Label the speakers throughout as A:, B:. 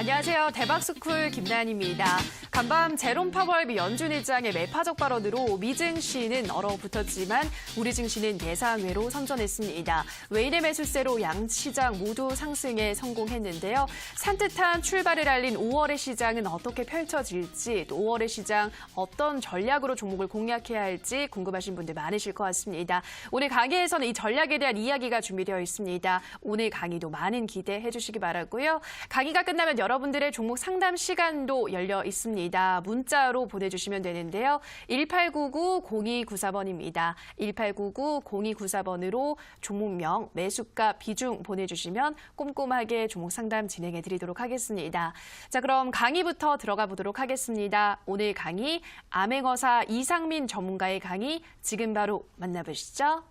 A: 안녕하세요. 대박스쿨 김나연입니다. 간밤 제롬 파월 연준 의장의 매파적 발언으로 미 증시는 얼어붙었지만 우리 증시는 예상외로 선전했습니다. 외인의 매수세로 양 시장 모두 상승에 성공했는데요. 산뜻한 출발을 알린 5월의 시장은 어떻게 펼쳐질지, 또 5월의 시장 어떤 전략으로 종목을 공략해야 할지 궁금하신 분들 많으실 것 같습니다. 오늘 강의에서는 이 전략에 대한 이야기가 준비되어 있습니다. 오늘 강의도 많은 기대해 주시기 바라고요. 강의가 끝나면 여러분들의 종목 상담 시간도 열려 있습니다. 문자로 보내주시면 되는데요. 1899-0294번입니다. 1899-0294번으로 종목명, 매수가, 비중 보내주시면 꼼꼼하게 종목 상담 진행해 드리도록 하겠습니다. 자, 그럼 강의부터 들어가 보도록 하겠습니다. 오늘 강의 암행어사 이상민 전문가의 강의 지금 바로 만나보시죠.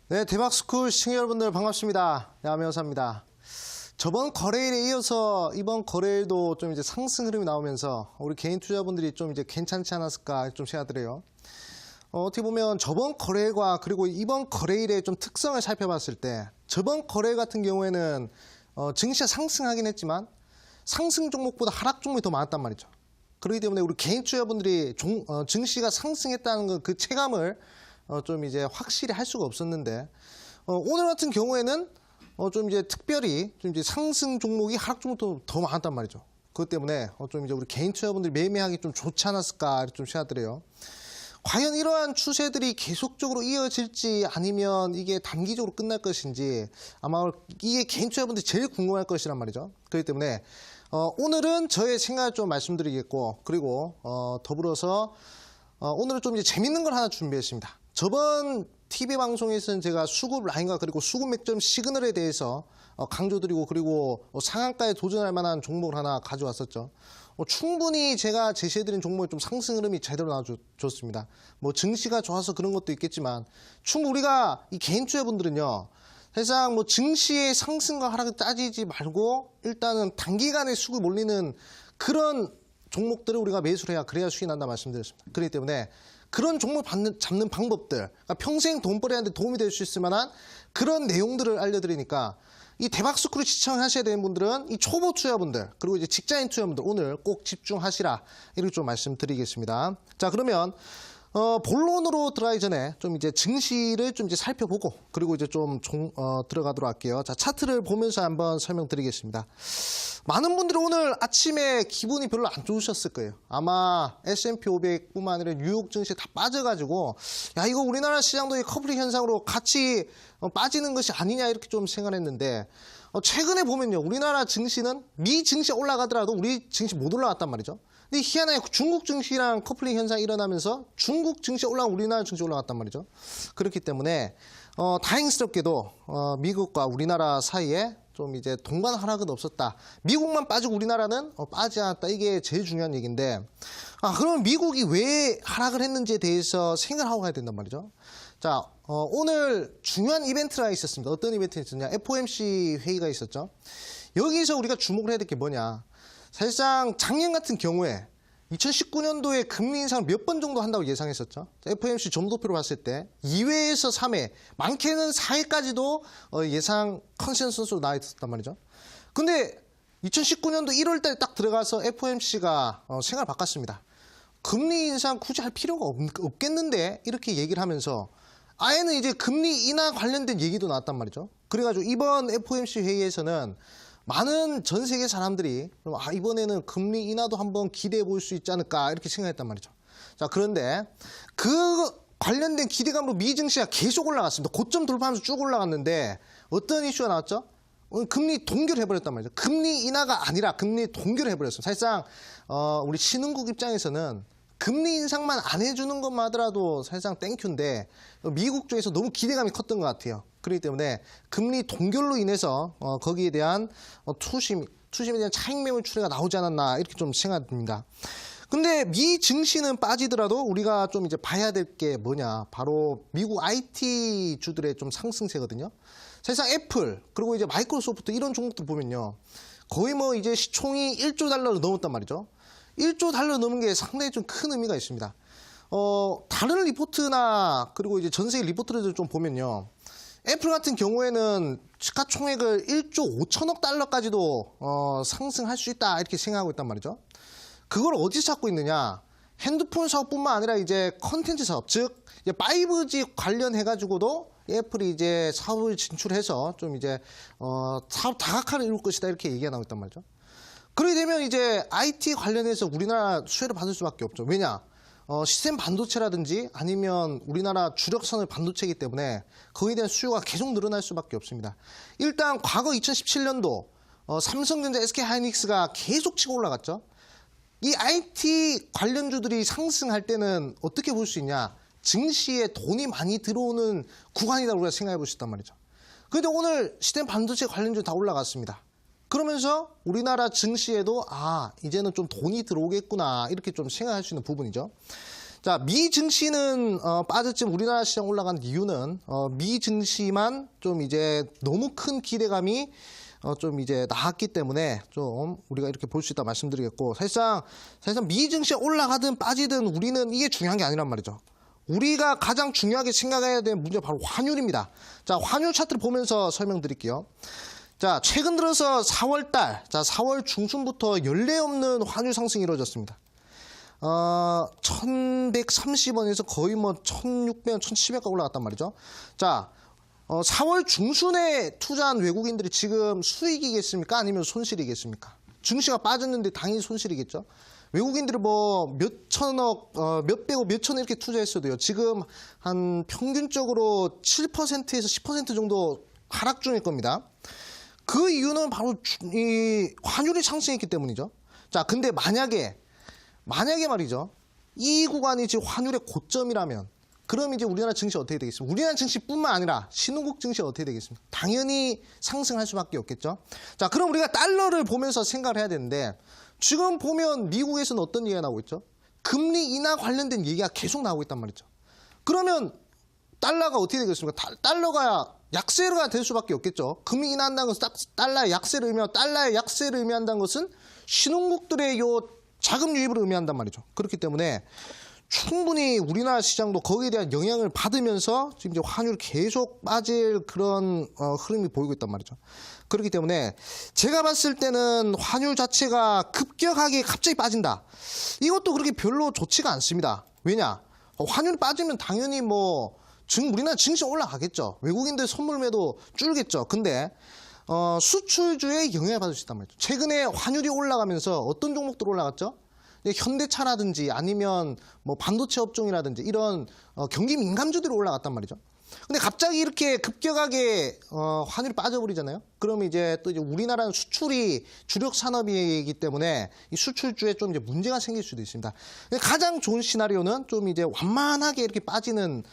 B: 네, 대박스쿨 시청자 여러분들 반갑습니다. 네, 암행어사입니다. 저번 거래일에 이어서 이번 거래일도 좀 이제 상승 흐름이 나오면서 우리 개인 투자분들이 좀 이제 괜찮지 않았을까 좀 생각드려요. 어떻게 보면 저번 거래일과 그리고 이번 거래일의 좀 특성을 살펴봤을 때 저번 거래일 같은 경우에는 증시가 상승하긴 했지만 상승 종목보다 하락 종목이 더 많았단 말이죠. 그렇기 때문에 우리 개인 투자분들이 증시가 상승했다는 그 체감을 좀 이제 확실히 할 수가 없었는데 오늘 같은 경우에는 좀 이제 특별히 좀 이제 상승 종목이 하락 종목도 더 많았단 말이죠. 그것 때문에 좀 이제 우리 개인 투자분들이 매매하기 좀 좋지 않았을까 좀 생각드려요. 과연 이러한 추세들이 계속적으로 이어질지 아니면 이게 단기적으로 끝날 것인지 아마 이게 개인 투자분들이 제일 궁금할 것이란 말이죠. 그렇기 때문에 오늘은 저의 생각을 좀 말씀드리겠고 그리고 더불어서 오늘은 좀 이제 재밌는 걸 하나 준비했습니다. 저번 TV 방송에서는 제가 수급 라인과 그리고 수급 맥점 시그널에 대해서 강조드리고 그리고 상한가에 도전할 만한 종목을 하나 가져왔었죠. 충분히 제가 제시해드린 종목의 좀 상승 흐름이 제대로 나와줬습니다. 뭐 증시가 좋아서 그런 것도 있겠지만 충분히 우리가 이 개인 투자분들은요. 사실상 뭐 증시의 상승과 하락을 따지지 말고 일단은 단기간에 수급이 몰리는 그런 종목들을 우리가 매수를 해야 그래야 수익이 난다 말씀드렸습니다. 그렇기 때문에 그런 종목을 잡는 방법들, 그러니까 평생 돈벌이하는 데 도움이 될 수 있을 만한 그런 내용들을 알려드리니까 이 대박스쿨을 시청하셔야 되는 분들은 이 초보 투자분들 그리고 이제 직장인 투자분들 오늘 꼭 집중하시라 이렇게 좀 말씀드리겠습니다. 자, 그러면 본론으로 들어가기 전에 좀 이제 증시를 좀 이제 살펴보고 그리고 이제 좀 들어가도록 할게요. 자, 차트를 보면서 한번 설명드리겠습니다. 많은 분들이 오늘 아침에 기분이 별로 안 좋으셨을 거예요. 아마 S&P 500뿐만 아니라 뉴욕 증시 다 빠져가지고 야 이거 우리나라 시장도 이 커플링 현상으로 같이 빠지는 것이 아니냐 이렇게 좀 생각했는데 최근에 보면요. 우리나라 증시는 미 증시가 올라가더라도 우리 증시 못 올라갔단 말이죠. 근데 희한하게 중국 증시랑 커플링 현상이 일어나면서 중국 증시 올라가고 우리나라 증시 올라갔단 말이죠. 그렇기 때문에 다행스럽게도 미국과 우리나라 사이에 좀 이제 동반 하락은 없었다. 미국만 빠지고 우리나라는 빠지지 않았다. 이게 제일 중요한 얘기인데 그러면 미국이 왜 하락을 했는지에 대해서 생각을 하고 가야 된단 말이죠. 자, 오늘 중요한 이벤트가 있었습니다. 어떤 이벤트가 있었냐. FOMC 회의가 있었죠. 여기서 우리가 주목을 해야 될 게 뭐냐. 사실상 작년 같은 경우에 2019년도에 금리 인상을 몇 번 정도 한다고 예상했었죠. FOMC 점도표로 봤을 때 2회에서 3회, 많게는 4회까지도 예상 컨센서스로 나와 있었단 말이죠. 근데 2019년도 1월 달에 딱 들어가서 FOMC가 생각을 바꿨습니다. 금리 인상 굳이 할 필요가 없겠는데 이렇게 얘기를 하면서 아예는 이제 금리 인하 관련된 얘기도 나왔단 말이죠. 그래가지고 이번 FOMC 회의에서는 많은 전 세계 사람들이 이번에는 금리 인하도 한번 기대해 볼 수 있지 않을까 이렇게 생각했단 말이죠. 자, 그런데 그 관련된 기대감으로 미 증시가 계속 올라갔습니다. 고점 돌파하면서 쭉 올라갔는데 어떤 이슈가 나왔죠? 금리 동결을 해버렸단 말이죠. 금리 인하가 아니라 금리 동결을 해버렸어요. 사실상 우리 신흥국 입장에서는 금리 인상만 안 해주는 것만 하더라도 사실상 땡큐인데 미국 쪽에서 너무 기대감이 컸던 것 같아요. 그렇기 때문에 금리 동결로 인해서 거기에 대한 투심에 대한 차익 매물 추세가 나오지 않았나 이렇게 좀 생각됩니다. 근데 미 증시는 빠지더라도 우리가 좀 이제 봐야 될 게 뭐냐. 바로 미국 IT 주들의 좀 상승세거든요. 사실상 애플, 그리고 이제 마이크로소프트 이런 종목들 보면요. 거의 뭐 이제 시총이 1조 달러를 넘었단 말이죠. 1조 달러 넘은 게 상당히 좀 큰 의미가 있습니다. 다른 리포트나 그리고 이제 전 세계 리포트를 좀 보면요. 애플 같은 경우에는 시가총액을 1조 5천억 달러까지도 상승할 수 있다 이렇게 생각하고 있단 말이죠. 그걸 어디서 찾고 있느냐? 핸드폰 사업뿐만 아니라 이제 컨텐츠 사업, 즉 5G 관련해가지고도 애플이 이제 사업을 진출해서 좀 이제 사업 다각화를 이룰 것이다 이렇게 얘기가 나오고 있단 말이죠. 그렇게 되면 이제 IT 관련해서 우리나라 수혜를 받을 수밖에 없죠. 왜냐? 시스템 반도체라든지 아니면 우리나라 주력선의 반도체이기 때문에 거기에 대한 수요가 계속 늘어날 수밖에 없습니다. 일단 과거 2017년도 삼성전자, SK하이닉스가 계속 치고 올라갔죠. 이 IT 관련주들이 상승할 때는 어떻게 볼 수 있냐? 증시에 돈이 많이 들어오는 구간이다 우리가 생각해 볼 수 있단 말이죠. 그런데 오늘 시스템 반도체 관련주 다 올라갔습니다. 그러면서 우리나라 증시에도 이제는 좀 돈이 들어오겠구나 이렇게 좀 생각할 수 있는 부분이죠. 자, 미 증시는 빠졌지만 우리나라 시장 올라간 이유는 미 증시만 좀 이제 너무 큰 기대감이 좀 이제 나왔기 때문에 좀 우리가 이렇게 볼 수 있다 말씀드리겠고, 사실상 미 증시가 올라가든 빠지든 우리는 이게 중요한 게 아니란 말이죠. 우리가 가장 중요하게 생각해야 되는 문제가 바로 환율입니다. 자, 환율 차트를 보면서 설명드릴게요. 자, 최근 들어서 4월달, 4월 중순부터 연례 없는 환율 상승이 이루어졌습니다. 1130원에서 거의 뭐 1600원, 1700원 올라갔단 말이죠. 자, 4월 중순에 투자한 외국인들이 지금 수익이겠습니까? 아니면 손실이겠습니까? 증시가 빠졌는데 당연히 손실이겠죠. 외국인들이 뭐 몇천억, 몇백억, 몇천 이렇게 투자했어도요. 지금 한 평균적으로 7%에서 10% 정도 하락 중일 겁니다. 그 이유는 바로 이 환율이 상승했기 때문이죠. 자, 근데 만약에 말이죠. 이 구간이 지금 환율의 고점이라면 그럼 이제 우리나라 증시 어떻게 되겠습니까? 우리나라 증시뿐만 아니라 신흥국 증시 어떻게 되겠습니까? 당연히 상승할 수밖에 없겠죠. 자, 그럼 우리가 달러를 보면서 생각을 해야 되는데 지금 보면 미국에서는 어떤 얘기가 나오고 있죠? 금리 인하 관련된 얘기가 계속 나오고 있단 말이죠. 그러면 달러가 어떻게 되겠습니까? 달러가 약세가 될 수밖에 없겠죠. 금리 인하한다는 것은 달러의 약세를 의미하고 달러의 약세를 의미한다는 것은 신흥국들의 요 자금 유입을 의미한단 말이죠. 그렇기 때문에 충분히 우리나라 시장도 거기에 대한 영향을 받으면서 지금 이제 환율이 계속 빠질 그런 흐름이 보이고 있단 말이죠. 그렇기 때문에 제가 봤을 때는 환율 자체가 급격하게 갑자기 빠진다. 이것도 그렇게 별로 좋지가 않습니다. 왜냐? 환율이 빠지면 당연히 뭐 우리나라 증시 올라가겠죠. 외국인들 선물 매도 줄겠죠. 근데 수출주에 영향을 받을 수 있단 말이죠. 최근에 환율이 올라가면서 어떤 종목들 올라갔죠? 현대차라든지 아니면 뭐 반도체 업종이라든지 이런 경기 민감주들이 올라갔단 말이죠. 근데 갑자기 이렇게 급격하게 환율이 빠져버리잖아요. 그러면 이제 또 이제 우리나라는 수출이 주력 산업이기 때문에 이 수출주에 좀 이제 문제가 생길 수도 있습니다. 가장 좋은 시나리오는 좀 이제 완만하게 이렇게 빠지는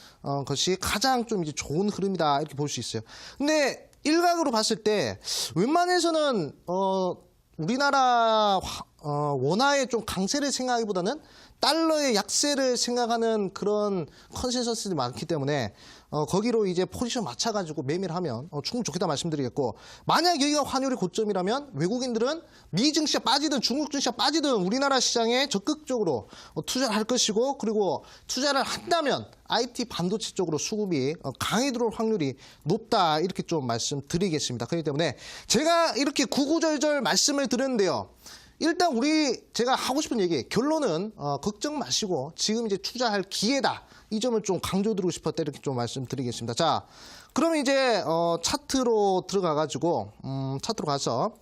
B: 것이 가장 좀 이제 좋은 흐름이다 이렇게 볼 수 있어요. 근데 일각으로 봤을 때 웬만해서는 우리나라 원화의 좀 강세를 생각하기보다는 달러의 약세를 생각하는 그런 컨센서스들이 많기 때문에 거기로 이제 포지션 맞춰가지고 매매를 하면 충분히 좋겠다 말씀드리겠고, 만약 여기가 환율의 고점이라면 외국인들은 미 증시가 빠지든 중국 증시가 빠지든 우리나라 시장에 적극적으로 투자를 할 것이고, 그리고 투자를 한다면 IT 반도체 쪽으로 수급이 강해 들어올 확률이 높다 이렇게 좀 말씀드리겠습니다. 그렇기 때문에 제가 이렇게 구구절절 말씀을 드렸는데요. 일단 제가 하고 싶은 얘기, 결론은 걱정 마시고 지금 이제 투자할 기회다. 이 점을 좀 강조드리고 싶었다 이렇게 좀 말씀드리겠습니다. 자, 그럼 이제 차트로 들어가가지고 차트로 가서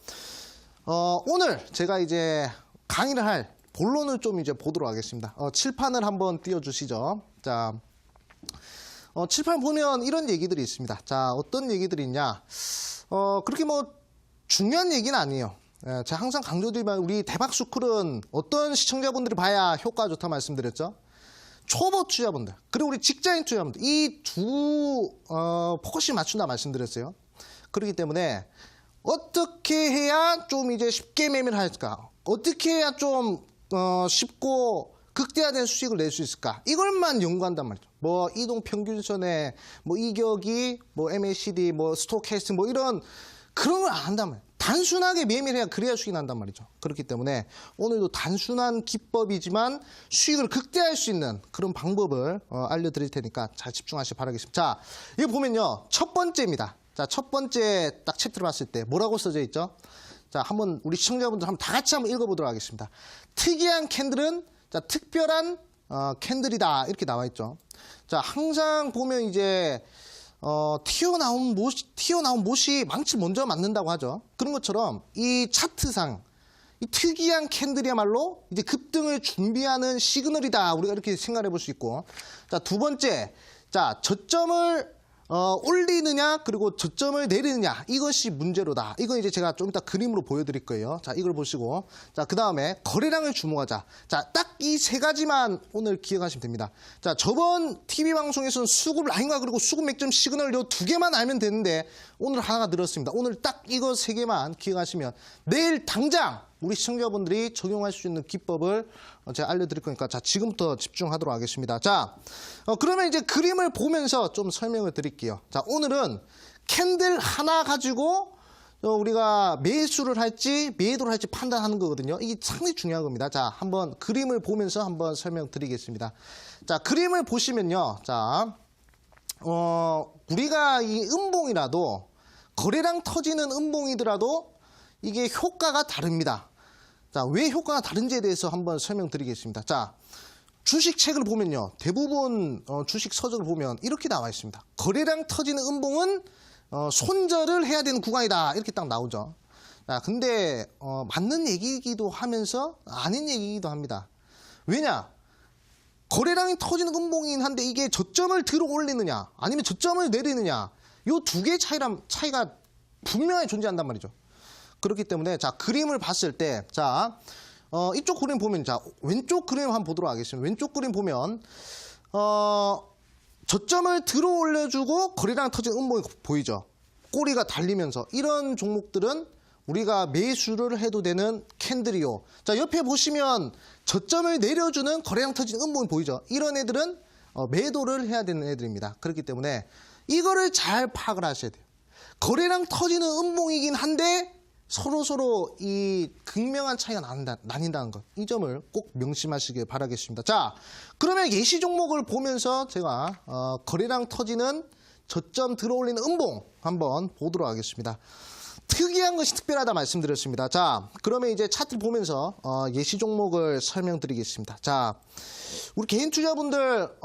B: 오늘 제가 이제 강의를 할 본론을 좀 이제 보도록 하겠습니다. 칠판을 한번 띄워주시죠. 자, 칠판 보면 이런 얘기들이 있습니다. 자, 어떤 얘기들이 있냐? 그렇게 뭐 중요한 얘기는 아니에요. 제가 항상 강조드리면 우리 대박스쿨은 어떤 시청자분들이 봐야 효과가 좋다 말씀드렸죠? 초보 투자분들, 그리고 우리 직장인 투자분들, 이 두 포커싱 맞춘다 말씀드렸어요. 그렇기 때문에 어떻게 해야 좀 이제 쉽게 매매를 할까? 어떻게 해야 좀 쉽고 극대화된 수익을 낼 수 있을까? 이걸만 연구한단 말이죠. 뭐 이동 평균선에 뭐 이격이 뭐 MACD 뭐 스토캐스팅 뭐 이런 그런 걸 안 한단 말이에요. 단순하게 매매를 해야 그래야 수익이 난단 말이죠. 그렇기 때문에 오늘도 단순한 기법이지만 수익을 극대화할 수 있는 그런 방법을 알려드릴 테니까 잘 집중하시기 바라겠습니다. 자, 이거 보면요. 첫 번째입니다. 자, 첫 번째 딱 챕터를 봤을 때 뭐라고 써져 있죠? 자, 한번 우리 시청자분들 한번 다 같이 한번 읽어보도록 하겠습니다. 특이한 캔들은 자, 특별한 캔들이다 이렇게 나와 있죠. 자, 항상 보면 이제 튀어나온 못이 망치 먼저 맞는다고 하죠. 그런 것처럼 이 차트상 이 특이한 캔들이야말로 이제 급등을 준비하는 시그널이다. 우리가 이렇게 생각해 볼 수 있고. 자, 두 번째. 자, 저점을 올리느냐 그리고 저점을 내리느냐 이것이 문제로다. 이건 이제 제가 좀 이따 그림으로 보여드릴 거예요. 자, 이걸 보시고 자, 그 다음에 거래량을 주목하자. 자, 딱 이 세 가지만 오늘 기억하시면 됩니다. 자, 저번 TV 방송에서는 수급 라인과 그리고 수급 맥점 시그널 요 두 개만 알면 되는데 오늘 하나가 늘었습니다. 오늘 딱 이거 세 개만 기억하시면 내일 당장 우리 시청자분들이 적용할 수 있는 기법을 제가 알려드릴 거니까 자, 지금부터 집중하도록 하겠습니다. 자, 그러면 이제 그림을 보면서 좀 설명을 드릴게요. 자, 오늘은 캔들 하나 가지고 우리가 매수를 할지 매도를 할지 판단하는 거거든요. 이게 상당히 중요한 겁니다. 자, 한번 그림을 보면서 한번 설명드리겠습니다. 자, 그림을 보시면요. 자, 우리가 이 음봉이라도 거래량 터지는 음봉이더라도 이게 효과가 다릅니다. 자, 왜 효과가 다른지에 대해서 한번 설명드리겠습니다. 자, 주식책을 보면요. 대부분 주식 서적을 보면 이렇게 나와 있습니다. 거래량 터지는 음봉은 손절을 해야 되는 구간이다. 이렇게 딱 나오죠. 자, 근데 맞는 얘기이기도 하면서 아닌 얘기이기도 합니다. 왜냐? 거래량이 터지는 음봉이긴 한데 이게 저점을 들어 올리느냐 아니면 저점을 내리느냐 요 두 개의 차이가 분명히 존재한단 말이죠. 그렇기 때문에 자, 그림을 봤을 때 자, 이쪽 그림 보면 자, 왼쪽 그림 한번 보도록 하겠습니다. 왼쪽 그림 보면 저점을 들어 올려주고 거래량 터진 음봉이 보이죠. 꼬리가 달리면서 이런 종목들은 우리가 매수를 해도 되는 캔들이요. 자, 옆에 보시면 저점을 내려주는 거래량 터진 음봉이 보이죠. 이런 애들은 매도를 해야 되는 애들입니다. 그렇기 때문에 이거를 잘 파악을 하셔야 돼요. 거래량 터지는 음봉이긴 한데 서로 이 극명한 차이가 나뉜다는 것. 이 점을 꼭 명심하시길 바라겠습니다. 자, 그러면 예시 종목을 보면서 제가 거래량 터지는 저점 들어올리는 음봉 한번 보도록 하겠습니다. 특이한 것이 특별하다 말씀드렸습니다. 자, 그러면 이제 차트를 보면서 예시 종목을 설명드리겠습니다. 자, 우리 개인 투자분들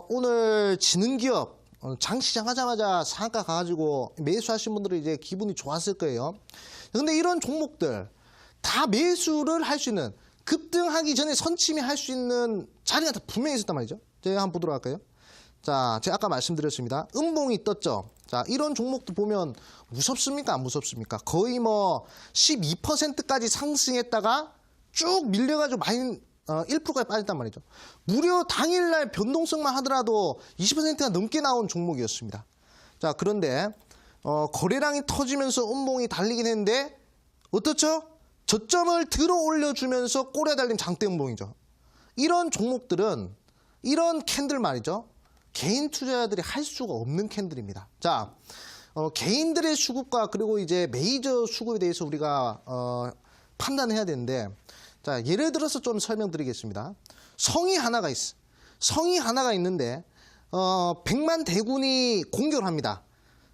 B: 오늘 지능기업 장시장 하자마자 상한가 가가지고 매수하신 분들은 이제 기분이 좋았을 거예요. 근데 이런 종목들 다 매수를 할 수 있는 급등하기 전에 선침이 할 수 있는 자리가 다 분명히 있었단 말이죠. 제가 한번 보도록 할까요? 자, 제가 아까 말씀드렸습니다. 음봉이 떴죠. 자, 이런 종목도 보면 무섭습니까? 안 무섭습니까? 거의 뭐 12%까지 상승했다가 쭉 밀려가지고 많이 1%까지 빠졌단 말이죠. 무려 당일날 변동성만 하더라도 20%가 넘게 나온 종목이었습니다. 자, 그런데 거래량이 터지면서 음봉이 달리긴 했는데 어떻죠? 저점을 들어 올려주면서 꼬리에 달린 장대 음봉이죠. 이런 종목들은 이런 캔들 말이죠. 개인 투자자들이 할 수가 없는 캔들입니다. 자, 개인들의 수급과 그리고 이제 메이저 수급에 대해서 우리가 판단해야 되는데 자, 예를 들어서 좀 설명드리겠습니다. 성이 하나가 있어. 성이 하나가 있는데 100만 대군이 공격을 합니다.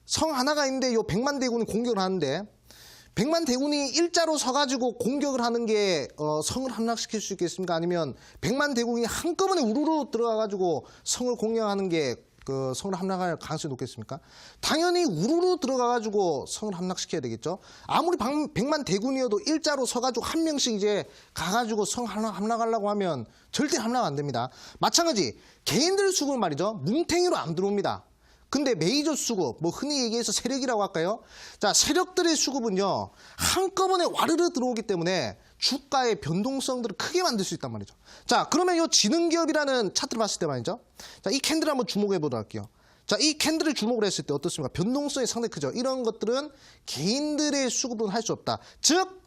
B: 성 하나가 있는데 요 100만 대군이 공격을 하는데 100만 대군이 일자로 서가지고 공격을 하는 게 성을 함락시킬 수 있겠습니까? 아니면 100만 대군이 한꺼번에 우르르 들어가가지고 성을 공격하는 게 그 성을 함락할 가능성이 높겠습니까? 당연히 우르르 들어가가지고 성을 함락시켜야 되겠죠. 아무리 100만 대군이어도 일자로 서가지고 한 명씩 이제 가가지고 성 함락하려고 하면 절대 함락 안 됩니다. 마찬가지 개인들 수급은 말이죠. 뭉탱이로 안 들어옵니다. 근데 메이저 수급, 뭐 흔히 얘기해서 세력이라고 할까요? 자, 세력들의 수급은요, 한꺼번에 와르르 들어오기 때문에 주가의 변동성들을 크게 만들 수 있단 말이죠. 자, 그러면 이 지능기업이라는 차트를 봤을 때 말이죠. 자, 이 캔들을 한번 주목해 보도록 할게요. 자, 이 캔들을 주목을 했을 때 어떻습니까? 변동성이 상당히 크죠. 이런 것들은 개인들의 수급은 할 수 없다. 즉,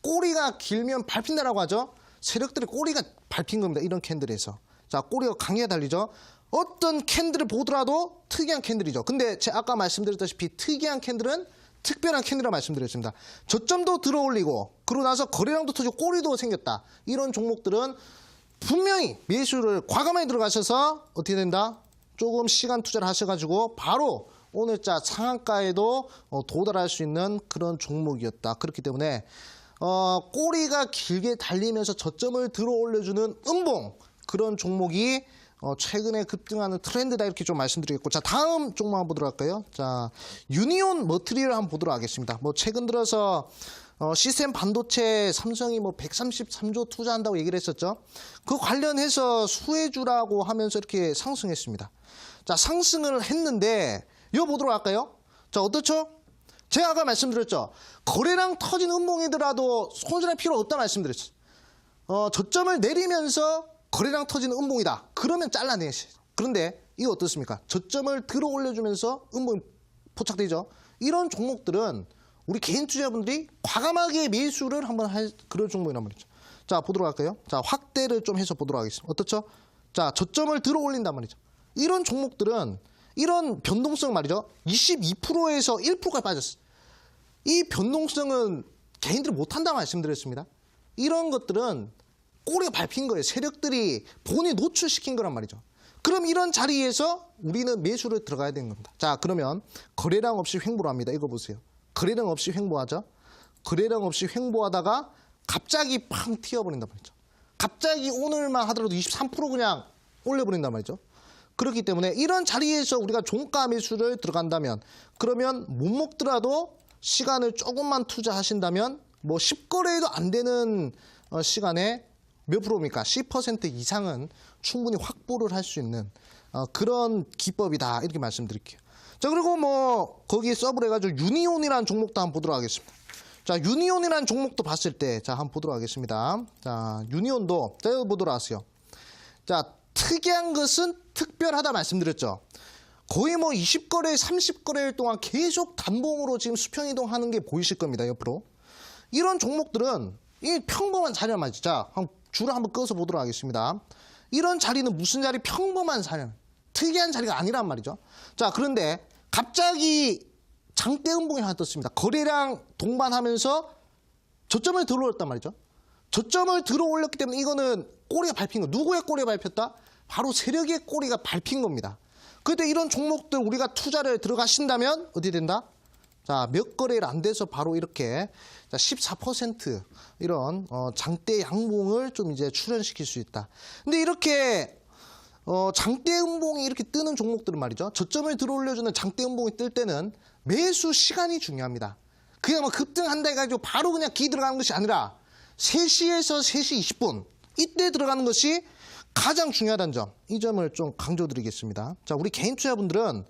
B: 꼬리가 길면 밟힌다라고 하죠. 세력들의 꼬리가 밟힌 겁니다. 이런 캔들에서. 자, 꼬리가 강하게 달리죠. 어떤 캔들을 보더라도 특이한 캔들이죠. 근데 제가 아까 말씀드렸다시피 특이한 캔들은 특별한 캔들이라고 말씀드렸습니다. 저점도 들어올리고 그러고 나서 거래량도 터지고 꼬리도 생겼다. 이런 종목들은 분명히 매수를 과감하게 들어가셔서 어떻게 된다? 조금 시간 투자를 하셔가지고 바로 오늘자 상한가에도 도달할 수 있는 그런 종목이었다. 그렇기 때문에 꼬리가 길게 달리면서 저점을 들어 올려주는 음봉 그런 종목이 최근에 급등하는 트렌드다 이렇게 좀 말씀드리겠고 자 다음 종목 한번 보도록 할까요? 자 유니온 머트리얼 한번 보도록 하겠습니다. 뭐 최근 들어서 시스템 반도체 삼성이 뭐 133조 투자한다고 얘기를 했었죠. 그 관련해서 수혜주라고 하면서 이렇게 상승했습니다. 자 상승을 했는데 이거 보도록 할까요? 자 어떻죠? 제가 아까 말씀드렸죠. 거래량 터진 음봉이더라도 손절할 필요 없다 말씀드렸죠. 저점을 내리면서 거래량 터지는 음봉이다. 그러면 잘라내시죠. 그런데 이거 어떻습니까? 저점을 들어 올려주면서 음봉이 포착되죠. 이런 종목들은 우리 개인 투자분들이 과감하게 매수를 한번 할 그런 종목이란 말이죠. 자 보도록 할까요? 자 확대를 좀 해서 보도록 하겠습니다. 어떻죠? 자 저점을 들어 올린단 말이죠. 이런 종목들은 이런 변동성 말이죠. 22%에서 1%까지 빠졌어요. 이 변동성은 개인들이 못한다고 말씀드렸습니다. 이런 것들은 꼬리가 밟힌 거예요. 세력들이 본인이 노출시킨 거란 말이죠. 그럼 이런 자리에서 우리는 매수를 들어가야 되는 겁니다. 자 그러면 거래량 없이 횡보를 합니다. 이거 보세요. 거래량 없이 횡보하죠. 거래량 없이 횡보하다가 갑자기 팡 튀어버린단 말이죠. 갑자기 오늘만 하더라도 23% 그냥 올려버린단 말이죠. 그렇기 때문에 이런 자리에서 우리가 종가 매수를 들어간다면 그러면 못 먹더라도 시간을 조금만 투자하신다면 뭐 10거래도 안 되는 시간에 몇 프로입니까? 10% 이상은 충분히 확보를 할 수 있는 그런 기법이다 이렇게 말씀드릴게요. 자 그리고 뭐 거기에 서브를 해가지고 유니온이라는 종목도 한번 보도록 하겠습니다. 자 유니온이라는 종목도 봤을 때 자 한번 보도록 하겠습니다. 자 유니온도 자 여기 보도록 하세요. 자 특이한 것은 특별하다 말씀드렸죠. 거의 뭐 20거래 30거래일 동안 계속 단봉으로 지금 수평 이동하는 게 보이실 겁니다. 옆으로. 이런 종목들은 이 평범한 자리란 말이죠. 자 줄을 한번 꺼서 보도록 하겠습니다. 이런 자리는 무슨 자리? 평범한 자리. 특이한 자리가 아니란 말이죠. 자 그런데 갑자기 장대 음봉이 하나 떴습니다. 거래량 동반하면서 저점을 들어 올렸단 말이죠. 저점을 들어 올렸기 때문에 이거는 꼬리가 밟힌 거. 누구의 꼬리가 밟혔다? 바로 세력의 꼬리가 밟힌 겁니다. 그때 이런 종목들 우리가 투자를 들어가신다면 어떻게 된다? 자, 몇 거래일 안 돼서 바로 이렇게 14% 이런 장대 양봉을 좀 이제 출현시킬 수 있다. 근데 이렇게 장대 음봉이 이렇게 뜨는 종목들은 말이죠. 저점을 들어 올려주는 장대 음봉이 뜰 때는 매수 시간이 중요합니다. 그냥 뭐 급등한다 해가지고 바로 그냥 기 들어가는 것이 아니라 3시에서 3시 20분 이때 들어가는 것이 가장 중요하다는 점, 이 점을 좀 강조드리겠습니다. 자, 우리 개인 투자분들은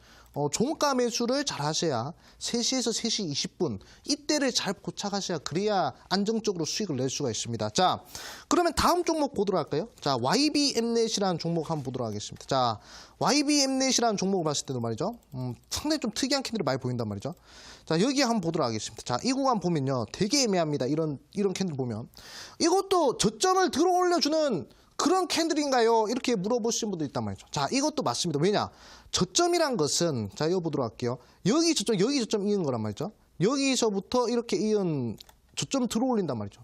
B: 종가 매수를 잘 하셔야 3시에서 3시 20분 이때를 잘 포착하셔야 그래야 안정적으로 수익을 낼 수가 있습니다. 자, 그러면 다음 종목 보도록 할까요? 자, YBM넷이라는 종목 한번 보도록 하겠습니다. 자, YBM넷이라는 종목을 봤을 때도 말이죠. 상당히 좀 특이한 캔들이 많이 보인단 말이죠. 자, 여기 한번 보도록 하겠습니다. 자, 이 구간 보면요. 되게 애매합니다. 이런 캔들 보면. 이것도 저점을 들어 올려주는 그런 캔들인가요? 이렇게 물어보시는 분도 있단 말이죠. 자, 이것도 맞습니다. 왜냐? 저점이란 것은, 자, 이거 보도록 할게요. 여기 저점 이은 거란 말이죠. 여기서부터 이렇게 이은 저점 들어 올린단 말이죠.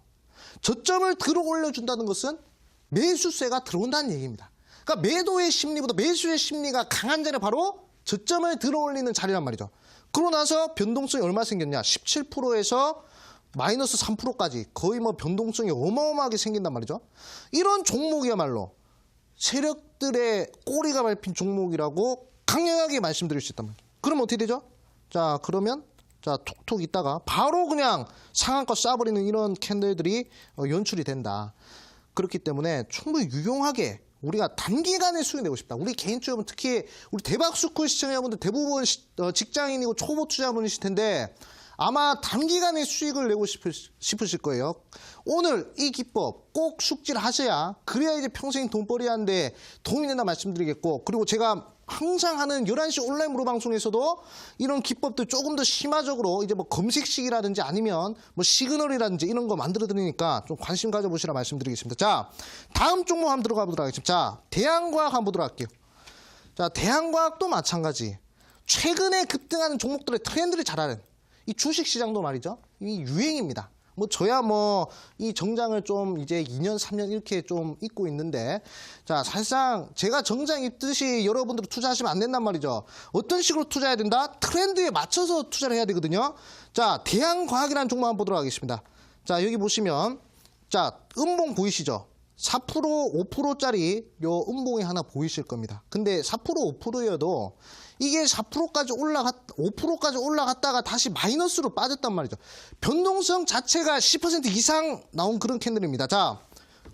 B: 저점을 들어 올려준다는 것은 매수세가 들어온다는 얘기입니다. 그러니까 매도의 심리보다 매수의 심리가 강한 자리가 바로 저점을 들어 올리는 자리란 말이죠. 그러고 나서 변동성이 얼마 생겼냐? 17%에서 마이너스 3%까지 거의 뭐 변동성이 어마어마하게 생긴단 말이죠. 이런 종목이야말로 세력들의 꼬리가 밟힌 종목이라고 강력하게 말씀드릴 수 있단 말이죠. 그럼 어떻게 되죠? 자, 그러면 자 톡톡 있다가 바로 그냥 상한가 쏴버리는 이런 캔들들이 연출이 된다. 그렇기 때문에 충분히 유용하게 우리가 단기간에 수익 내고 싶다. 우리 개인 투자분 특히 우리 대박스쿨 시청자분들 대부분 직장인이고 초보 투자분이실 텐데 아마 단기간에 수익을 내고 싶으실 거예요. 오늘 이 기법 꼭 숙지를 하셔야 그래야 이제 평생 돈벌이 하는데 도움이 된다 말씀드리겠고, 그리고 제가 항상 하는 11시 온라인 무료 방송에서도 이런 기법들 조금 더 심화적으로 이제 뭐 검색식이라든지 아니면 뭐 시그널이라든지 이런 거 만들어 드리니까 좀 관심 가져보시라 말씀드리겠습니다. 자, 다음 종목 한번 들어가 보도록 하겠습니다. 자, 대한과학 한번 보도록 할게요. 자, 대한과학도 마찬가지. 최근에 급등하는 종목들의 트렌드를 잘 아는 이 주식시장도 말이죠. 이 유행입니다. 뭐 저야 뭐 이 정장을 좀 이제 2년, 3년 이렇게 좀 입고 있는데, 자, 사실상 제가 정장 입듯이 여러분들 투자하시면 안 된단 말이죠. 어떤 식으로 투자해야 된다? 트렌드에 맞춰서 투자를 해야 되거든요. 자, 대한과학이라는 종목 한번 보도록 하겠습니다. 자, 여기 보시면 자, 음봉 보이시죠? 4%, 5%짜리 요 음봉이 하나 보이실 겁니다. 근데 4%, 5%여도 이게 4%까지 5%까지 올라갔다가 다시 마이너스로 빠졌단 말이죠. 변동성 자체가 10% 이상 나온 그런 캔들입니다. 자,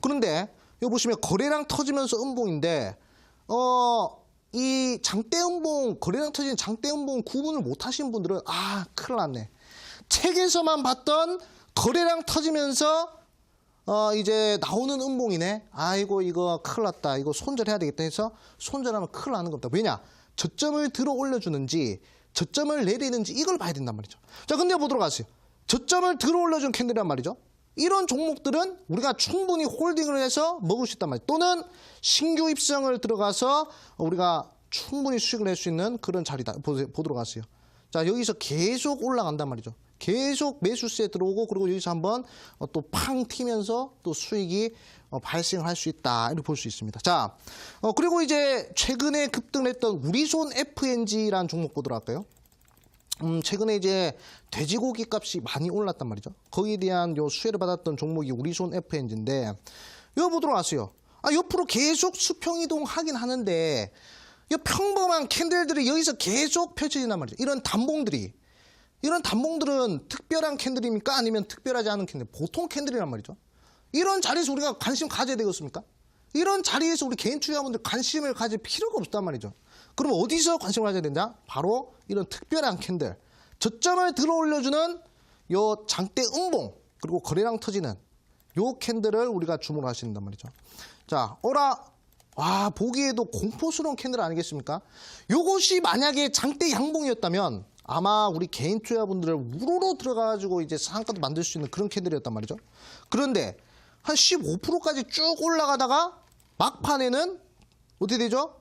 B: 그런데 여기 보시면 거래량 터지면서 음봉인데, 이 장대 음봉, 거래량 터지는 장대 음봉 구분을 못 하시는 분들은, 큰일 났네. 책에서만 봤던 거래량 터지면서 이제 나오는 음봉이네. 아이고, 이거 큰일 났다. 이거 손절해야 되겠다 해서 손절하면 큰일 나는 겁니다. 왜냐? 저점을 들어 올려주는지 저점을 내리는지 이걸 봐야 된단 말이죠. 자, 근데 보도록 하세요. 저점을 들어 올려준 캔들이란 말이죠. 이런 종목들은 우리가 충분히 홀딩을 해서 먹을 수 있단 말이죠. 또는 신규 입성을 들어가서 우리가 충분히 수익을 낼 수 있는 그런 자리다. 보도록 하세요. 자, 여기서 계속 올라간단 말이죠. 계속 매수세 들어오고, 그리고 여기서 한번 또 팡 튀면서 또 수익이 발생을 할 수 있다, 이렇게 볼 수 있습니다. 자, 그리고 이제 최근에 급등했던 우리손 FNG라는 종목 보도록 할까요? 최근에 이제 돼지고기 값이 많이 올랐단 말이죠. 거기에 대한 요 수혜를 받았던 종목이 우리손 FNG인데, 이거 보도록 하세요. 옆으로 계속 수평이동 하긴 하는데, 이 평범한 캔들들이 여기서 계속 펼쳐진단 말이죠. 이런 단봉들은 특별한 캔들입니까? 아니면 특별하지 않은 캔들? 보통 캔들이란 말이죠. 이런 자리에서 우리가 관심 가져야 되겠습니까? 이런 자리에서 우리 개인 투자자분들 관심을 가질 필요가 없단 말이죠. 그럼 어디서 관심을 가져야 되냐? 바로 이런 특별한 캔들. 저점을 들어 올려주는 요 장대 음봉, 그리고 거래량 터지는 요 캔들을 우리가 주목을 하신단 말이죠. 자, 보기에도 공포스러운 캔들 아니겠습니까? 요것이 만약에 장대 양봉이었다면 아마 우리 개인 투자분들을 우르르 들어가가지고 이제 상한가도 만들 수 있는 그런 캔들이었단 말이죠. 그런데 한 15%까지 쭉 올라가다가 막판에는 어떻게 되죠?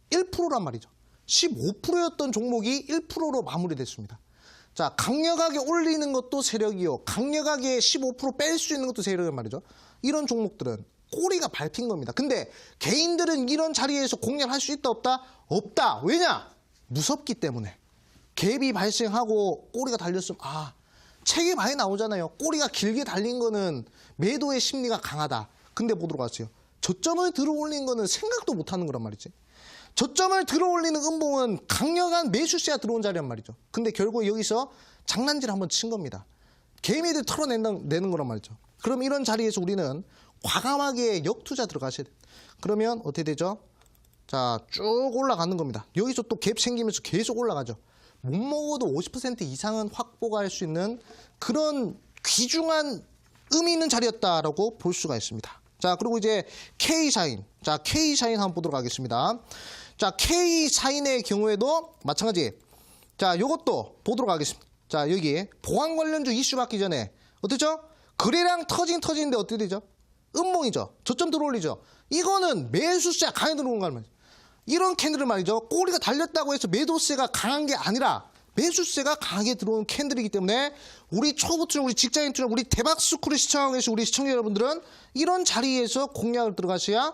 B: 1%란 말이죠. 15%였던 종목이 1%로 마무리됐습니다. 자, 강력하게 올리는 것도 세력이요, 강력하게 15% 뺄 수 있는 것도 세력이란 말이죠. 이런 종목들은 꼬리가 밟힌 겁니다. 근데 개인들은 이런 자리에서 공략할 수 있다 없다? 없다. 왜냐? 무섭기 때문에. 갭이 발생하고 꼬리가 달렸으면, 책에 많이 나오잖아요. 꼬리가 길게 달린 거는 매도의 심리가 강하다. 근데 보도록 하세요. 저점을 들어 올린 거는 생각도 못 하는 거란 말이지. 저점을 들어 올리는 음봉은 강력한 매수세가 들어온 자리란 말이죠. 근데 결국 여기서 장난질 한번 친 겁니다. 개미들 털어내는 거란 말이죠. 그럼 이런 자리에서 우리는 과감하게 역투자 들어가셔야 돼요. 그러면 어떻게 되죠? 자, 쭉 올라가는 겁니다. 여기서 또 갭 생기면서 계속 올라가죠. 못 먹어도 50% 이상은 확보가 할 수 있는 그런 귀중한 의미 있는 자리였다라고 볼 수가 있습니다. 자, 그리고 이제 K사인. 자, K사인 한번 보도록 하겠습니다. 자, K사인의 경우에도 마찬가지. 자, 요것도 보도록 하겠습니다. 자, 여기 보안 관련주 이슈 받기 전에 어떻죠? 거래량 터지는데 어떻게 되죠? 음봉이죠. 저점 들어올리죠. 이거는 매수세가 강하게 들어오는 거 말이죠. 이런 캔들을 말이죠. 꼬리가 달렸다고 해서 매도세가 강한 게 아니라 매수세가 강하게 들어오는 캔들이기 때문에 우리 초보 투자, 우리 직장인 투자, 우리 대박스쿨을 시청하고 계신 우리 시청자 여러분들은 이런 자리에서 공략을 들어가셔야,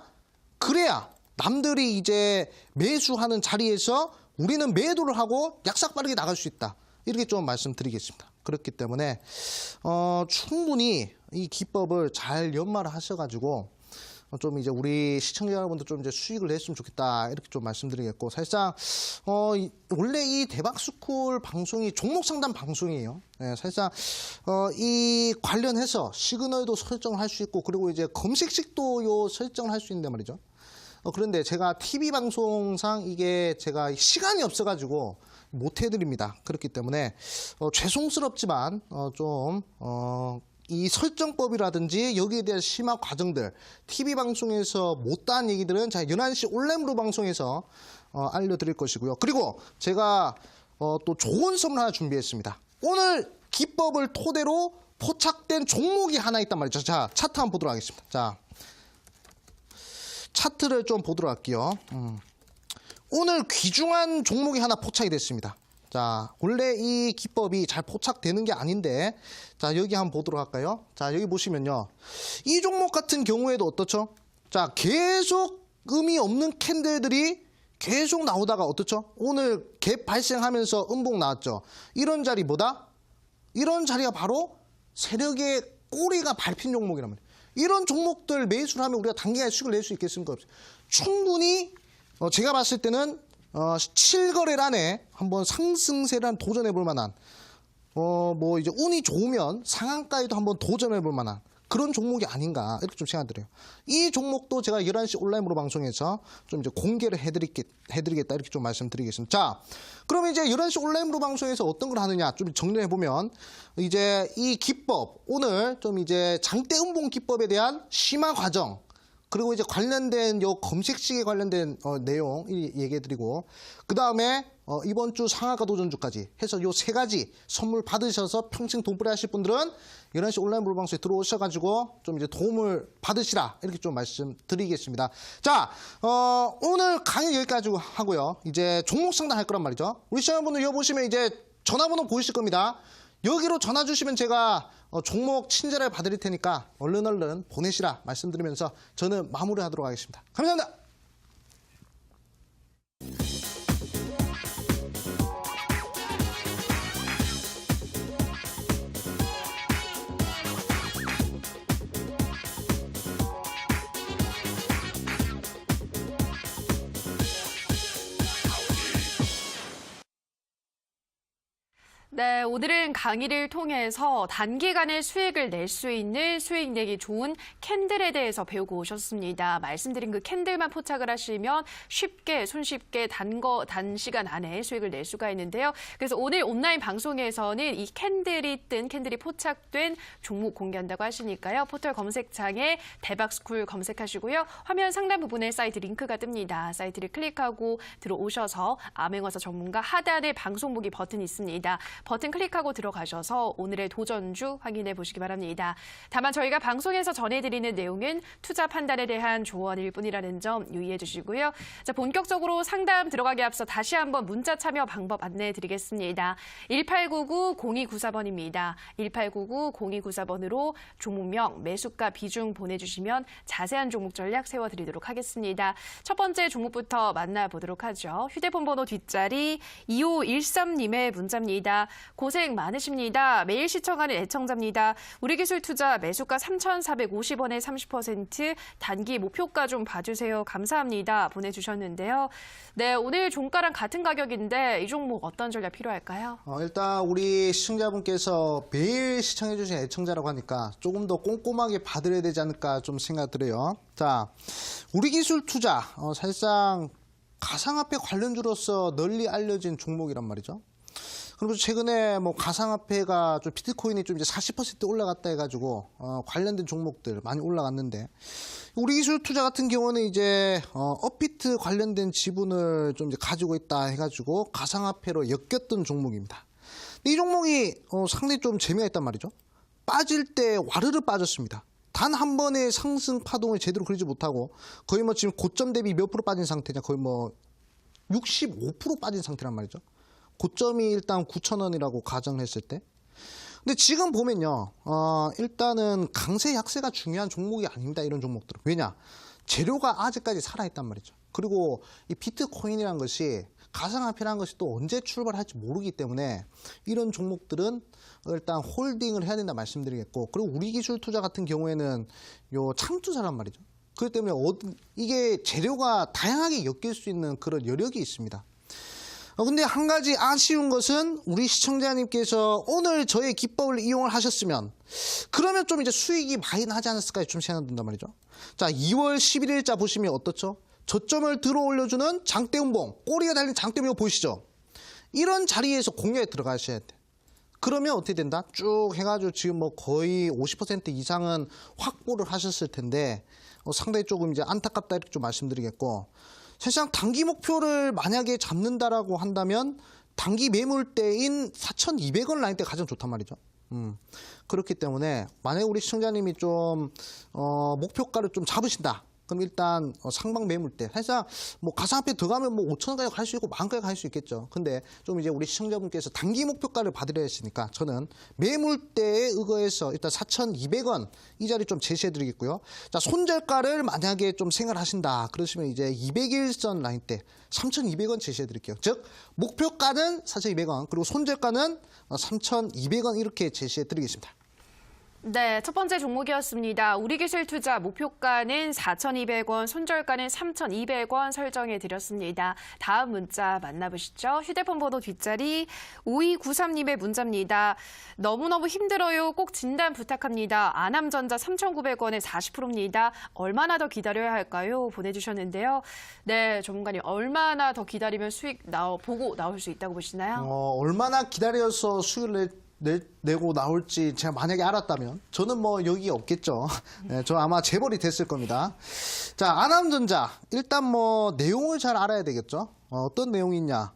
B: 그래야 남들이 이제 매수하는 자리에서 우리는 매도를 하고 약삭 빠르게 나갈 수 있다. 이렇게 좀 말씀드리겠습니다. 그렇기 때문에 충분히 이 기법을 잘 연마를 하셔가지고 좀 이제 우리 시청자 여러분들 좀 이제 수익을 냈으면 좋겠다, 이렇게 좀 말씀드리겠고, 사실상 원래 이 대박스쿨 방송이 종목 상담 방송이에요. 네, 사실상 이 관련해서 시그널도 설정을 할 수 있고, 그리고 이제 검색식도 요 설정을 할 수 있는데 말이죠. 그런데 제가 TV 방송상 이게 제가 시간이 없어가지고 못 해드립니다. 그렇기 때문에 죄송스럽지만 이 설정법이라든지 여기에 대한 심화 과정들 TV 방송에서 못다한 얘기들은 제가 11시 온라인으로 방송에서 알려드릴 것이고요. 그리고 제가 또 좋은 선물 하나 준비했습니다. 오늘 기법을 토대로 포착된 종목이 하나 있단 말이죠. 자, 차트 한번 보도록 하겠습니다. 자, 차트를 좀 보도록 할게요. 오늘 귀중한 종목이 하나 포착이 됐습니다. 자, 원래 이 기법이 잘 포착되는 게 아닌데, 자, 여기 한번 보도록 할까요? 자, 여기 보시면요. 이 종목 같은 경우에도 어떻죠? 자, 계속 의미 없는 캔들들이 계속 나오다가 어떻죠? 오늘 갭 발생하면서 음봉 나왔죠? 이런 자리 뭐다? 이런 자리가 바로 세력의 꼬리가 밟힌 종목이란 말이에요. 이런 종목들 매수를 하면 우리가 단기간에 수익을 낼 수 있겠습니까? 충분히 제가 봤을 때는 7거래일 안에 한번 상승세를 도전해 볼 만한 뭐 이제 운이 좋으면 상한가에도 한번 도전해 볼 만한 그런 종목이 아닌가 이렇게 좀 생각이 들어요. 이 종목도 제가 11시 온라인으로 방송에서 좀 이제 공개를 해드리겠다 이렇게 좀 말씀드리겠습니다. 자, 그럼 이제 11시 온라인으로 방송에서 어떤 걸 하느냐 좀 정리해 보면 이제 이 기법 오늘 좀 이제 장대 음봉 기법에 대한 심화 과정 그리고 이제 관련된 요 검색식에 관련된 내용 얘기해드리고 그 다음에 이번 주 상한가 도전주까지 해서 요 세 가지 선물 받으셔서 평생 돈벌이 하실 분들은 11시 온라인 물방송에 들어오셔가지고 좀 이제 도움을 받으시라 이렇게 좀 말씀드리겠습니다. 자, 오늘 강의 여기까지 하고요. 이제 종목 상담할 거란 말이죠. 우리 시청자분들 여기 보시면 이제 전화번호 보이실 겁니다. 여기로 전화 주시면 제가 종목 친절하게 봐드릴 테니까 얼른 보내시라 말씀드리면서 저는 마무리하도록 하겠습니다. 감사합니다.
A: 네, 오늘은 강의를 통해서 단기간에 수익을 낼 수 있는 수익 내기 좋은 캔들에 대해서 배우고 오셨습니다. 말씀드린 그 캔들만 포착을 하시면 쉽게 손쉽게 단시간 안에 수익을 낼 수가 있는데요. 그래서 오늘 온라인 방송에서는 이 캔들이 포착된 종목 공개한다고 하시니까요. 포털 검색창에 대박스쿨 검색하시고요. 화면 상단 부분에 사이트 링크가 뜹니다. 사이트를 클릭하고 들어오셔서 암행어사 전문가 하단에 방송 보기 버튼이 있습니다. 버튼 클릭하고 들어가셔서 오늘의 도전주 확인해 보시기 바랍니다. 다만 저희가 방송에서 전해드리는 내용은 투자 판단에 대한 조언일 뿐이라는 점 유의해 주시고요. 자, 본격적으로 상담 들어가기 앞서 다시 한번 문자 참여 방법 안내해 드리겠습니다. 1899-0294번입니다. 1899-0294번으로 종목명, 매수가, 비중 보내주시면 자세한 종목 전략 세워드리도록 하겠습니다. 첫 번째 종목부터 만나보도록 하죠. 휴대폰 번호 뒷자리 2513님의 문자입니다. 고생 많으십니다. 매일 시청하는 애청자입니다. 우리기술투자 매수가 3,450원에 30% 단기 목표가 좀 봐주세요. 감사합니다. 보내주셨는데요. 네, 오늘 종가랑 같은 가격인데 이 종목 어떤 전략 필요할까요?
B: 일단 우리 시청자분께서 매일 시청해주신 애청자라고 하니까 조금 더 꼼꼼하게 봐드려야 되지 않을까 좀 생각 들어요. 자, 우리기술투자 사실상 가상화폐 관련주로서 널리 알려진 종목이란 말이죠. 그리고 최근에 뭐 가상화폐가 좀 비트코인이 좀 이제 40% 올라갔다 해가지고 관련된 종목들 많이 올라갔는데 우리 기술투자 같은 경우는 이제 업비트 관련된 지분을 좀 이제 가지고 있다 해가지고 가상화폐로 엮였던 종목입니다. 이 종목이 상당히 좀 재미가 있단 말이죠. 빠질 때 와르르 빠졌습니다. 단 한 번의 상승 파동을 제대로 그리지 못하고 거의 뭐 지금 고점 대비 몇 프로 빠진 상태냐 거의 뭐 65% 빠진 상태란 말이죠. 고점이 일단 9,000원이라고 가정했을 때. 근데 지금 보면요, 일단은 강세 약세가 중요한 종목이 아닙니다. 이런 종목들은. 왜냐? 재료가 아직까지 살아있단 말이죠. 그리고 이 비트코인이라는 것이 가상화폐라는 것이 또 언제 출발할지 모르기 때문에 이런 종목들은 일단 홀딩을 해야 된다 말씀드리겠고, 그리고 우리기술투자 같은 경우에는 요 창투사란 말이죠. 그렇기 때문에 이게 재료가 다양하게 엮일 수 있는 그런 여력이 있습니다. 근데 한 가지 아쉬운 것은 우리 시청자님께서 오늘 저의 기법을 이용을 하셨으면 그러면 좀 이제 수익이 많이 나지 않았을까 좀 생각이 든단 말이죠. 자, 2월 11일자 보시면 어떻죠? 저점을 들어 올려주는 장대 음봉, 꼬리가 달린 장대 음봉 보이시죠? 이런 자리에서 공략에 들어가셔야 돼. 그러면 어떻게 된다? 쭉 해가지고 지금 뭐 거의 50% 이상은 확보를 하셨을 텐데 상당히 조금 이제 안타깝다 이렇게 좀 말씀드리겠고, 사실상 단기 목표를 만약에 잡는다라고 한다면 단기 매물대인 4,200원 라인대 가장 좋단 말이죠. 그렇기 때문에 만약에 우리 시청자님이 좀 목표가를 좀 잡으신다. 그럼 일단 상방 매물대, 사실상 뭐 가상화폐 들어가면 뭐 5,000원까지 갈 수 있고 10,000원까지 갈 수 있겠죠. 근데 좀 이제 우리 시청자분께서 단기 목표가를 받으려 했으니까 저는 매물대에 의거해서 일단 4,200원 이 자리 좀 제시해 드리겠고요. 자, 손절가를 만약에 좀 생각하신다 그러시면 이제 200일선 라인대 3,200원 제시해 드릴게요. 즉 목표가는 4,200원 그리고 손절가는 3,200원 이렇게 제시해 드리겠습니다.
A: 네, 첫 번째 종목이었습니다. 우리기술투자 목표가는 4,200원, 손절가는 3,200원 설정해 드렸습니다. 다음 문자 만나보시죠. 휴대폰 번호 뒷자리 5293님의 문자입니다. 너무너무 힘들어요. 꼭 진단 부탁합니다. 아남전자 3,900원에 40%입니다. 얼마나 더 기다려야 할까요? 보내주셨는데요. 네, 전문가님 얼마나 더 기다리면 수익 보고 나올 수 있다고 보시나요?
B: 얼마나 기다려서 수익을 내고 나올지 제가 만약에 알았다면 저는 뭐 여기 없겠죠. 네, 저 아마 재벌이 됐을 겁니다. 자, 아남전자 일단 뭐 내용을 잘 알아야 되겠죠. 어떤 내용이 있냐.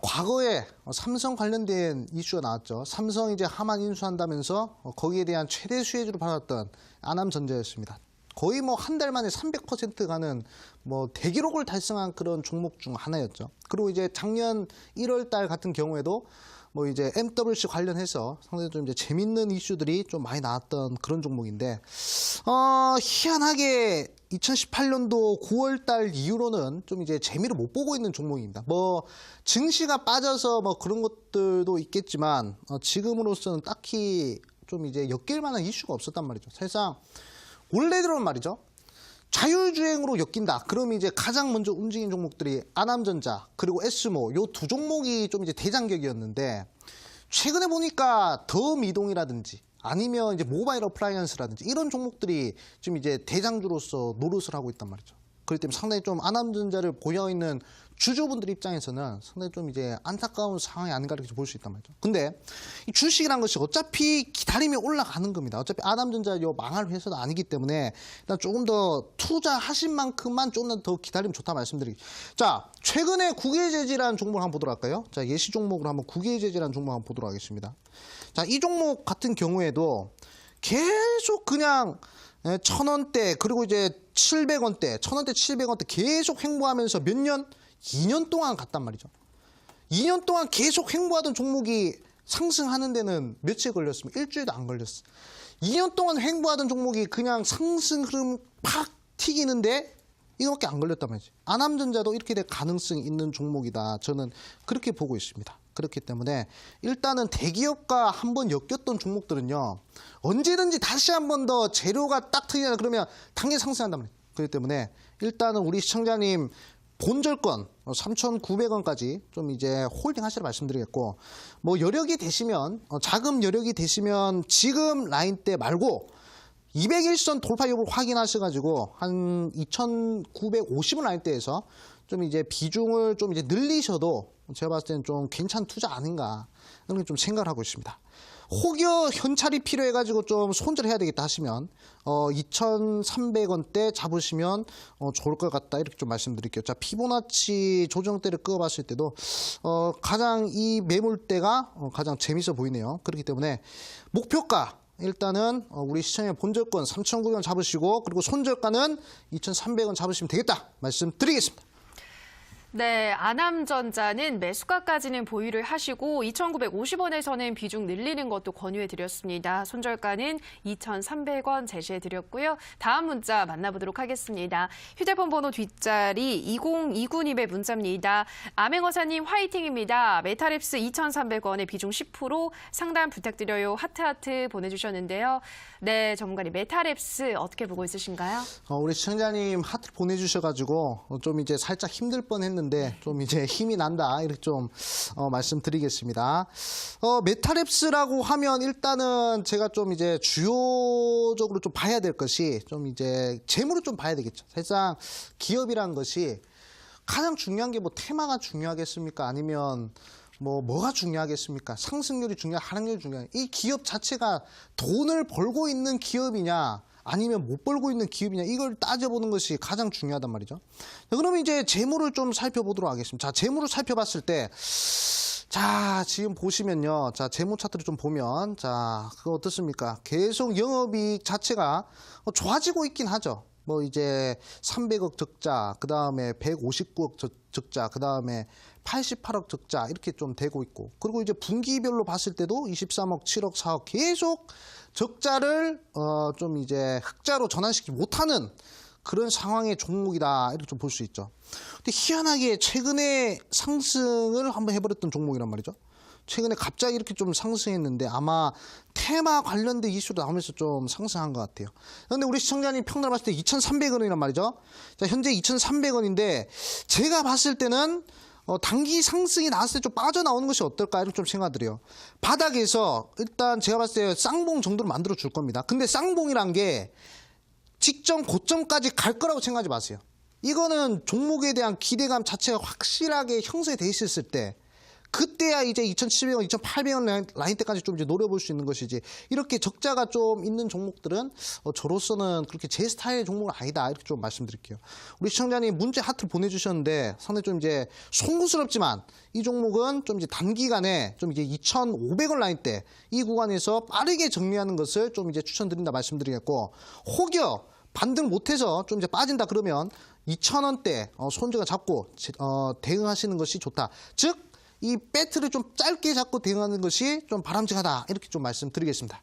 B: 과거에 삼성 관련된 이슈가 나왔죠. 삼성 이제 하만 인수한다면서 거기에 대한 최대 수혜주를 받았던 아남전자였습니다. 거의 뭐 한 달 만에 300% 가는 뭐 대기록을 달성한 그런 종목 중 하나였죠. 그리고 이제 작년 1월 달 같은 경우에도 뭐 이제 MWC 관련해서 상당히 좀 이제 재밌는 이슈들이 좀 많이 나왔던 그런 종목인데, 희한하게 2018년도 9월 달 이후로는 좀 이제 재미를 못 보고 있는 종목입니다. 뭐 증시가 빠져서 뭐 그런 것들도 있겠지만, 지금으로서는 딱히 좀 이제 엮일 만한 이슈가 없었단 말이죠. 사실상 원래대로는 말이죠. 자율주행으로 엮인다. 그럼 이제 가장 먼저 움직인 종목들이 아남전자 그리고 S모 요 두 종목이 좀 이제 대장격이었는데, 최근에 보니까 더미동이라든지 아니면 이제 모바일 어플라이언스라든지 이런 종목들이 지금 이제 대장주로서 노릇을 하고 있단 말이죠. 그렇기 때문에 상당히 좀 아남전자를 보여 있는 주주분들 입장에서는 상당히 좀 이제 안타까운 상황이 아닌가 이렇게 볼 수 있단 말이죠. 근데 이 주식이란 것이 어차피 기다리면 올라가는 겁니다. 어차피 아남전자 요 망할 회사도 아니기 때문에 일단 조금 더 투자하신 만큼만 조금 더 기다리면 좋다 말씀드리겠습니다. 자, 최근에 국외재질이라는 종목을 한번 보도록 할까요? 자, 예시 종목으로 한번 국외재질이라는 종목 한번 보도록 하겠습니다. 자, 이 종목 같은 경우에도 계속 그냥 1,000원대 그리고 이제 700원대, 1,000원대, 700원대 계속 횡보하면서 몇 년? 2년 동안 갔단 말이죠. 2년 동안 계속 횡보하던 종목이 상승하는 데는 며칠 걸렸습니까? 일주일도 안 걸렸어. 2년 동안 횡보하던 종목이 그냥 상승 흐름 팍 튀기는데 이거밖에 안 걸렸단 말이지. 아남전자도 이렇게 될 가능성이 있는 종목이다. 저는 그렇게 보고 있습니다. 그렇기 때문에 일단은 대기업과 한번 엮였던 종목들은요, 언제든지 다시 한 번 더 재료가 딱 트이냐 그러면 당연히 상승한단 말이에요. 그렇기 때문에 일단은 우리 시청자님 본절권 3,900원까지 좀 이제 홀딩 하시라 말씀드리겠고, 뭐 여력이 되시면 자금 여력이 되시면 지금 라인대 말고 200일선 돌파 여부를 확인하셔가지고 한 2,950원 라인대에서 좀 이제 비중을 좀 이제 늘리셔도 제가 봤을 때는 좀 괜찮은 투자 아닌가 이런 좀 생각을 하고 있습니다. 혹여 현찰이 필요해가지고 좀 손절해야 되겠다 하시면 2,300원대 잡으시면 좋을 것 같다 이렇게 좀 말씀드릴게요. 자, 피보나치 조정대를 끄어봤을 때도 가장 이 매물대가 가장 재밌어 보이네요. 그렇기 때문에 목표가 일단은 우리 시청자 본절권 3,900원 잡으시고 그리고 손절가는 2,300원 잡으시면 되겠다 말씀드리겠습니다.
A: 네, 아남전자는 매수가까지는 보유를 하시고 2,950원에서는 비중 늘리는 것도 권유해드렸습니다. 손절가는 2,300원 제시해드렸고요. 다음 문자 만나보도록 하겠습니다. 휴대폰 번호 뒷자리 2029님의 문자입니다. 암행어사님 화이팅입니다. 메타랩스 2,300원에 비중 10% 상담 부탁드려요. 하트하트 보내주셨는데요. 네, 전문가님 메타랩스 어떻게 보고 있으신가요?
B: 우리 시청자님 하트 보내주셔가지고 좀 이제 살짝 힘들 뻔했는데 했는데 좀 이제 힘이 난다 이렇게 좀 말씀드리겠습니다. 메타랩스라고 하면 일단은 제가 좀 이제 주요적으로 좀 봐야 될 것이 좀 이제 재무를 좀 봐야 되겠죠. 사실상 기업이란 것이 가장 중요한 게 뭐 테마가 중요하겠습니까? 아니면 뭐가 중요하겠습니까? 상승률이 하락률이 이 기업 자체가 돈을 벌고 있는 기업이냐, 아니면 못 벌고 있는 기업이냐, 이걸 따져보는 것이 가장 중요하단 말이죠. 자, 그러면 이제 재무를 좀 살펴보도록 하겠습니다. 자, 재무를 살펴봤을 때, 자, 지금 보시면요. 자, 재무 차트를 좀 보면, 자, 그거 어떻습니까? 계속 영업이익 자체가 좋아지고 있긴 하죠. 뭐 이제 300억 적자, 그 다음에 159억 적자, 그 다음에 88억 적자 이렇게 좀 되고 있고, 그리고 이제 분기별로 봤을 때도 23억, 7억, 4억 계속 적자를 좀 이제 흑자로 전환시키지 못하는 그런 상황의 종목이다 이렇게 좀 볼 수 있죠. 근데 희한하게 최근에 상승을 한번 해버렸던 종목이란 말이죠. 최근에 갑자기 이렇게 좀 상승했는데 아마 테마 관련된 이슈로 나오면서 좀 상승한 것 같아요. 그런데 우리 시청자님 평균 봤을 때 2,300원이란 말이죠. 자, 현재 2,300원인데 제가 봤을 때는 단기 상승이 나왔을 때 좀 빠져나오는 것이 어떨까 이렇게 좀 생각드려요. 바닥에서 일단 제가 봤을 때 쌍봉 정도로 만들어 줄 겁니다. 근데 쌍봉이란 게 직전 고점까지 갈 거라고 생각하지 마세요. 이거는 종목에 대한 기대감 자체가 확실하게 형성이 돼 있었을 때, 그때야 이제 2,700원, 2,800원 라인 때까지 좀 이제 노려볼 수 있는 것이지, 이렇게 적자가 좀 있는 종목들은 저로서는 그렇게 제 스타일의 종목은 아니다 이렇게 좀 말씀드릴게요. 우리 시청자님 문제 하트 보내주셨는데 상당히 좀 이제 송구스럽지만 이 종목은 좀 이제 단기간에 좀 이제 2,500원 라인 때 이 구간에서 빠르게 정리하는 것을 좀 이제 추천드린다 말씀드리겠고, 혹여 반등 못해서 좀 이제 빠진다 그러면 2,000원대 손절가 잡고 대응하시는 것이 좋다. 즉 이 배트를 좀 짧게 잡고 대응하는 것이 좀 바람직하다 이렇게 좀 말씀드리겠습니다.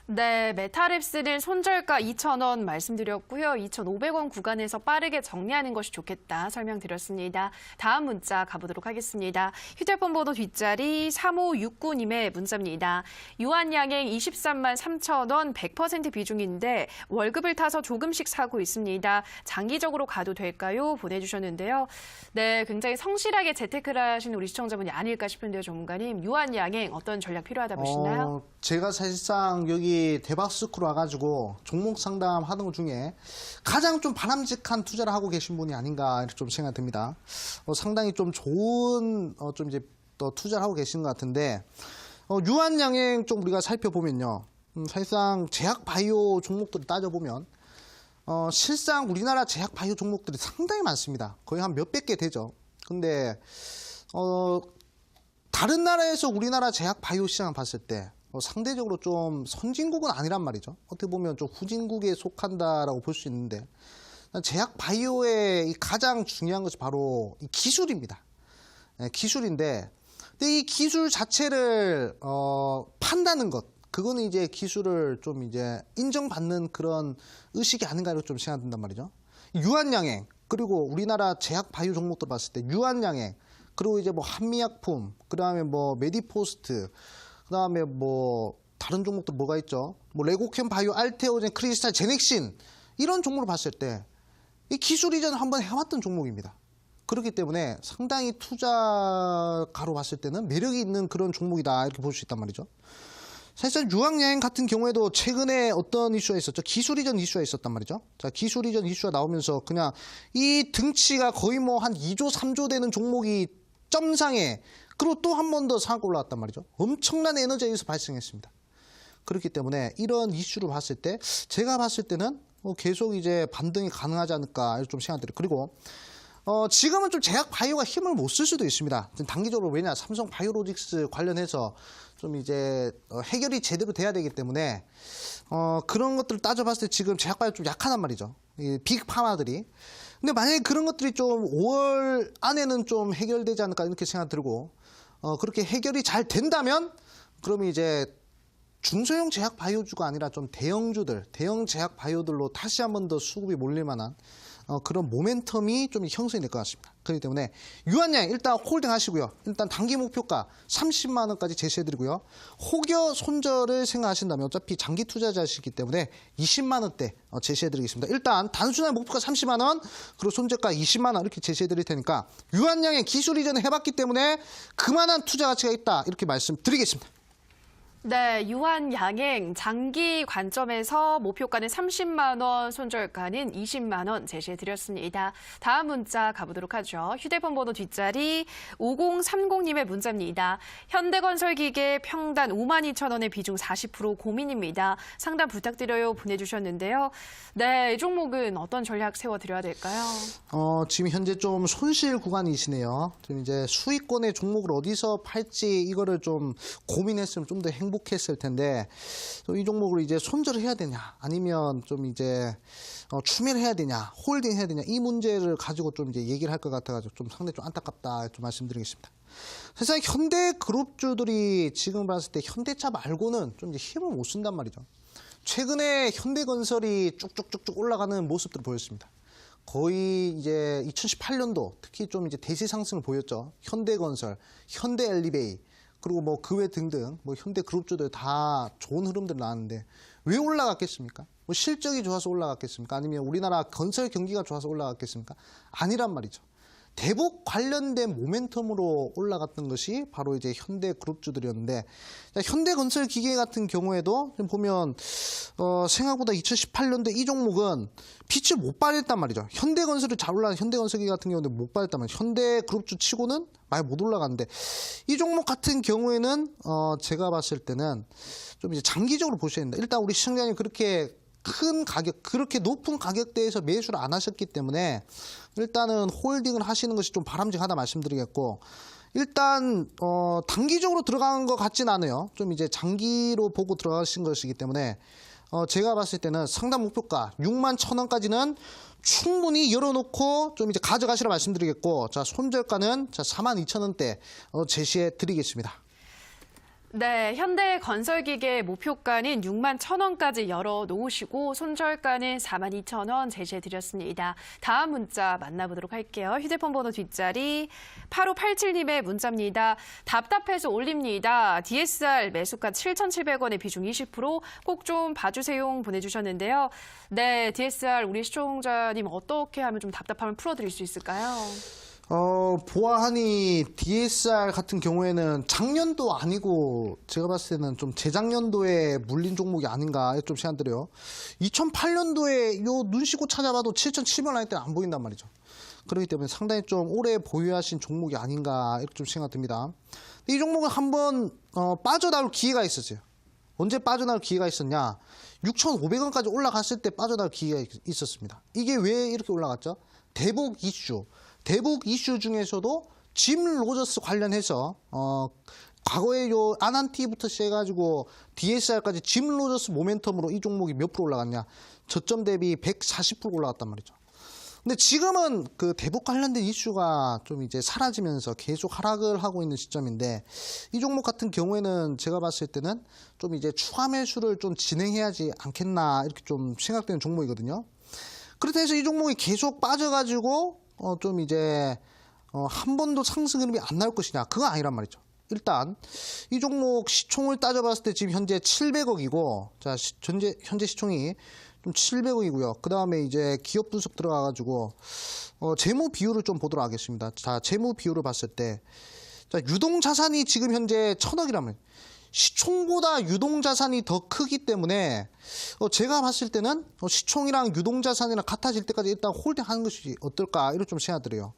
A: 네, 메타랩스는 손절가 2,000원 말씀드렸고요. 2,500원 구간에서 빠르게 정리하는 것이 좋겠다 설명드렸습니다. 다음 문자 가보도록 하겠습니다. 휴대폰 번호 뒷자리 3569님의 문자입니다. 유한양행 23만 3,000원 100% 비중인데 월급을 타서 조금씩 사고 있습니다. 장기적으로 가도 될까요? 보내주셨는데요. 네, 굉장히 성실하게 재테크를 하시는 우리 시청자분이 아닐까 싶은데요, 전문가님. 유한양행 어떤 전략 필요하다 보시나요?
B: 제가 사실상 여기 대박스크로 와가지고 종목 상담하는 것 중에 가장 좀 바람직한 투자를 하고 계신 분이 아닌가 이렇게 좀 생각이 듭니다. 상당히 좀 좋은 좀 이제 또 투자를 하고 계신 것 같은데, 유한양행 좀 우리가 살펴보면요, 사실상 제약 바이오 종목들을 따져보면 실상 우리나라 제약 바이오 종목들이 상당히 많습니다. 거의 한 몇백 개 되죠. 근데 다른 나라에서 우리나라 제약 바이오 시장을 봤을 때 상대적으로 좀 선진국은 아니란 말이죠. 어떻게 보면 좀 후진국에 속한다라고 볼 수 있는데, 제약 바이오의 가장 중요한 것이 바로 이 기술입니다. 기술인데, 근데 이 기술 자체를 판다는 것, 그거는 이제 기술을 좀 이제 인정받는 그런 의식이 아닌가로 좀 생각된단 말이죠. 유한양행, 그리고 우리나라 제약 바이오 종목들 봤을 때 유한양행, 그리고 이제 뭐 한미약품, 그 다음에 뭐 메디포스트, 그 다음에 뭐 다른 종목도 뭐가 있죠? 뭐 레고캠 바이오, 알테오젠, 크리스탈, 제넥신, 이런 종목을 봤을 때 이 기술 이전을 한번 해왔던 종목입니다. 그렇기 때문에 상당히 투자가로 봤을 때는 매력이 있는 그런 종목이다 이렇게 볼 수 있단 말이죠. 사실상 유한양행 같은 경우에도 최근에 어떤 이슈가 있었죠? 기술 이전 이슈가 있었단 말이죠. 자, 기술 이전 이슈가 나오면서 그냥 이 등치가 거의 뭐 한 2조, 3조 되는 종목이 점상에, 그리고 또 한 번 더 상한가 올라왔단 말이죠. 엄청난 에너지에서 발생했습니다. 그렇기 때문에 이런 이슈를 봤을 때 제가 봤을 때는 계속 이제 반등이 가능하지 않을까 이렇게 좀 생각드려요. 그리고 지금은 좀 제약 바이오가 힘을 못 쓸 수도 있습니다. 단기적으로, 왜냐, 삼성 바이오로직스 관련해서 좀 이제 해결이 제대로 돼야 되기 때문에 그런 것들을 따져봤을 때 지금 제약 바이오 좀 약하단 말이죠. 이 빅 파마들이. 근데 만약에 그런 것들이 좀 5월 안에는 좀 해결되지 않을까 이렇게 생각 들고, 그렇게 해결이 잘 된다면 그러면 이제 중소형 제약 바이오주가 아니라 좀 대형주들, 대형 제약 바이오들로 다시 한 번 더 수급이 몰릴 만한 그런 모멘텀이 좀 형성이 될 것 같습니다. 그렇기 때문에 유한양 일단 홀딩 하시고요. 일단 단기 목표가 30만 원까지 제시해드리고요. 혹여 손절을 생각하신다면 어차피 장기 투자자시기 때문에 20만 원대 제시해드리겠습니다. 일단 단순한 목표가 30만 원, 그리고 손절가 20만 원 이렇게 제시해드릴 테니까 유한양의 기술 이전을 해봤기 때문에 그만한 투자 가치가 있다 이렇게 말씀드리겠습니다.
A: 네, 유한양행 장기 관점에서 목표가는 30만 원, 손절가는 20만 원 제시해드렸습니다. 다음 문자 가보도록 하죠. 휴대폰 번호 뒷자리 5030님의 문자입니다. 현대건설기계 평단 52,000원의 비중 40% 고민입니다. 상담 부탁드려요 보내주셨는데요. 네, 이 종목은 어떤 전략 세워드려야 될까요?
B: 지금 현재 좀 손실 구간이시네요. 좀 이제 수익권의 종목을 어디서 팔지 이거를 좀 고민했으면 좀 더 행복했을 텐데 이 종목을 이제 손절을 해야 되냐 아니면 좀 이제 추매를 해야 되냐 홀딩 해야 되냐 이 문제를 가지고 좀 이제 얘기를 할 것 같아가지고 좀 상당히 좀 안타깝다 좀 말씀드리겠습니다. 사실 현대그룹주들이 지금 봤을 때 현대차 말고는 좀 이제 힘을 못 쓴단 말이죠. 최근에 현대건설이 쭉쭉쭉쭉 올라가는 모습들을 보였습니다. 거의 이제 2018년도 특히 좀 이제 대세 상승을 보였죠. 현대건설, 현대엘리베이 그리고 뭐 그 외 등등 뭐 현대그룹주들 다 좋은 흐름들 나왔는데 왜 올라갔겠습니까? 뭐 실적이 좋아서 올라갔겠습니까? 아니면 우리나라 건설 경기가 좋아서 올라갔겠습니까? 아니란 말이죠. 대북 관련된 모멘텀으로 올라갔던 것이 바로 이제 현대그룹주들이었는데 현대건설기계 같은 경우에도 보면 생각보다 2018년도 이 종목은 빛을 못 발했단 말이죠. 현대건설이 잘 올라간 현대건설기계 같은 경우는 못 발했단 말이죠. 현대그룹주 치고는 많이 못 올라갔는데 이 종목 같은 경우에는 제가 봤을 때는 좀 이제 장기적으로 보셔야 된다. 일단 우리 시청자님 그렇게 큰 가격, 그렇게 높은 가격대에서 매수를 안 하셨기 때문에 일단은 홀딩을 하시는 것이 좀 바람직하다 말씀드리겠고 일단 단기적으로 들어간 것 같진 않아요. 좀 이제 장기로 보고 들어가신 것이기 때문에 제가 봤을 때는 상단 목표가 61,000원까지는 충분히 열어놓고 좀 이제 가져가시라 말씀드리겠고 자 손절가는 자 42,000원대 제시해 드리겠습니다.
A: 네, 현대건설기계 목표가는 61,000원까지 열어놓으시고 손절가는 42,000원 제시해드렸습니다. 다음 문자 만나보도록 할게요. 휴대폰 번호 뒷자리 8587님의 문자입니다. 답답해서 올립니다. DSR 매수가 7,700원의 비중 20% 꼭 좀 봐주세요 보내주셨는데요. 네, DSR 우리 시청자님 어떻게 하면 좀 답답함을 풀어드릴 수 있을까요?
B: 보아하니 DSR 같은 경우에는 작년도 아니고 제가 봤을 때는 좀 재작년도에 물린 종목이 아닌가 좀 생각 들어요. 2008년도에 요 눈 씻고 찾아봐도 7,700원 할 때는 안 보인단 말이죠. 그렇기 때문에 상당히 좀 오래 보유하신 종목이 아닌가 이렇게 좀 생각 듭니다. 이 종목은 한번 빠져나올 기회가 있었어요. 언제 빠져나올 기회가 있었냐? 6,500원까지 올라갔을 때 빠져나올 기회가 있었습니다. 이게 왜 이렇게 올라갔죠? 대북 이슈 중에서도 짐 로저스 관련해서 과거에 요 아난티부터 시작해가지고 DSR까지 짐 로저스 모멘텀으로 이 종목이 몇 프로 올라갔냐? 저점 대비 140% 올라갔단 말이죠. 근데 지금은 그 대북 관련된 이슈가 좀 이제 사라지면서 계속 하락을 하고 있는 시점인데 이 종목 같은 경우에는 제가 봤을 때는 좀 이제 추가 매수를 좀 진행해야지 않겠나 이렇게 좀 생각되는 종목이거든요. 그렇다 해서 이 종목이 계속 빠져가지고 좀 이제 한 번도 상승 흐름이 안 나올 것이냐 그건 아니란 말이죠. 일단 이 종목 시총을 따져봤을 때 지금 현재 700억이고 자 현재 시총이 좀 700억이고요. 그 다음에 이제 기업 분석 들어가가지고 재무 비율을 좀 보도록 하겠습니다. 자 재무 비율을 봤을 때 자 유동 자산이 지금 현재 1,000억이라면 시총보다 유동자산이 더 크기 때문에 제가 봤을 때는 시총이랑 유동자산이랑 같아질 때까지 일단 홀딩하는 것이 어떨까 이런 좀 생각 들어요.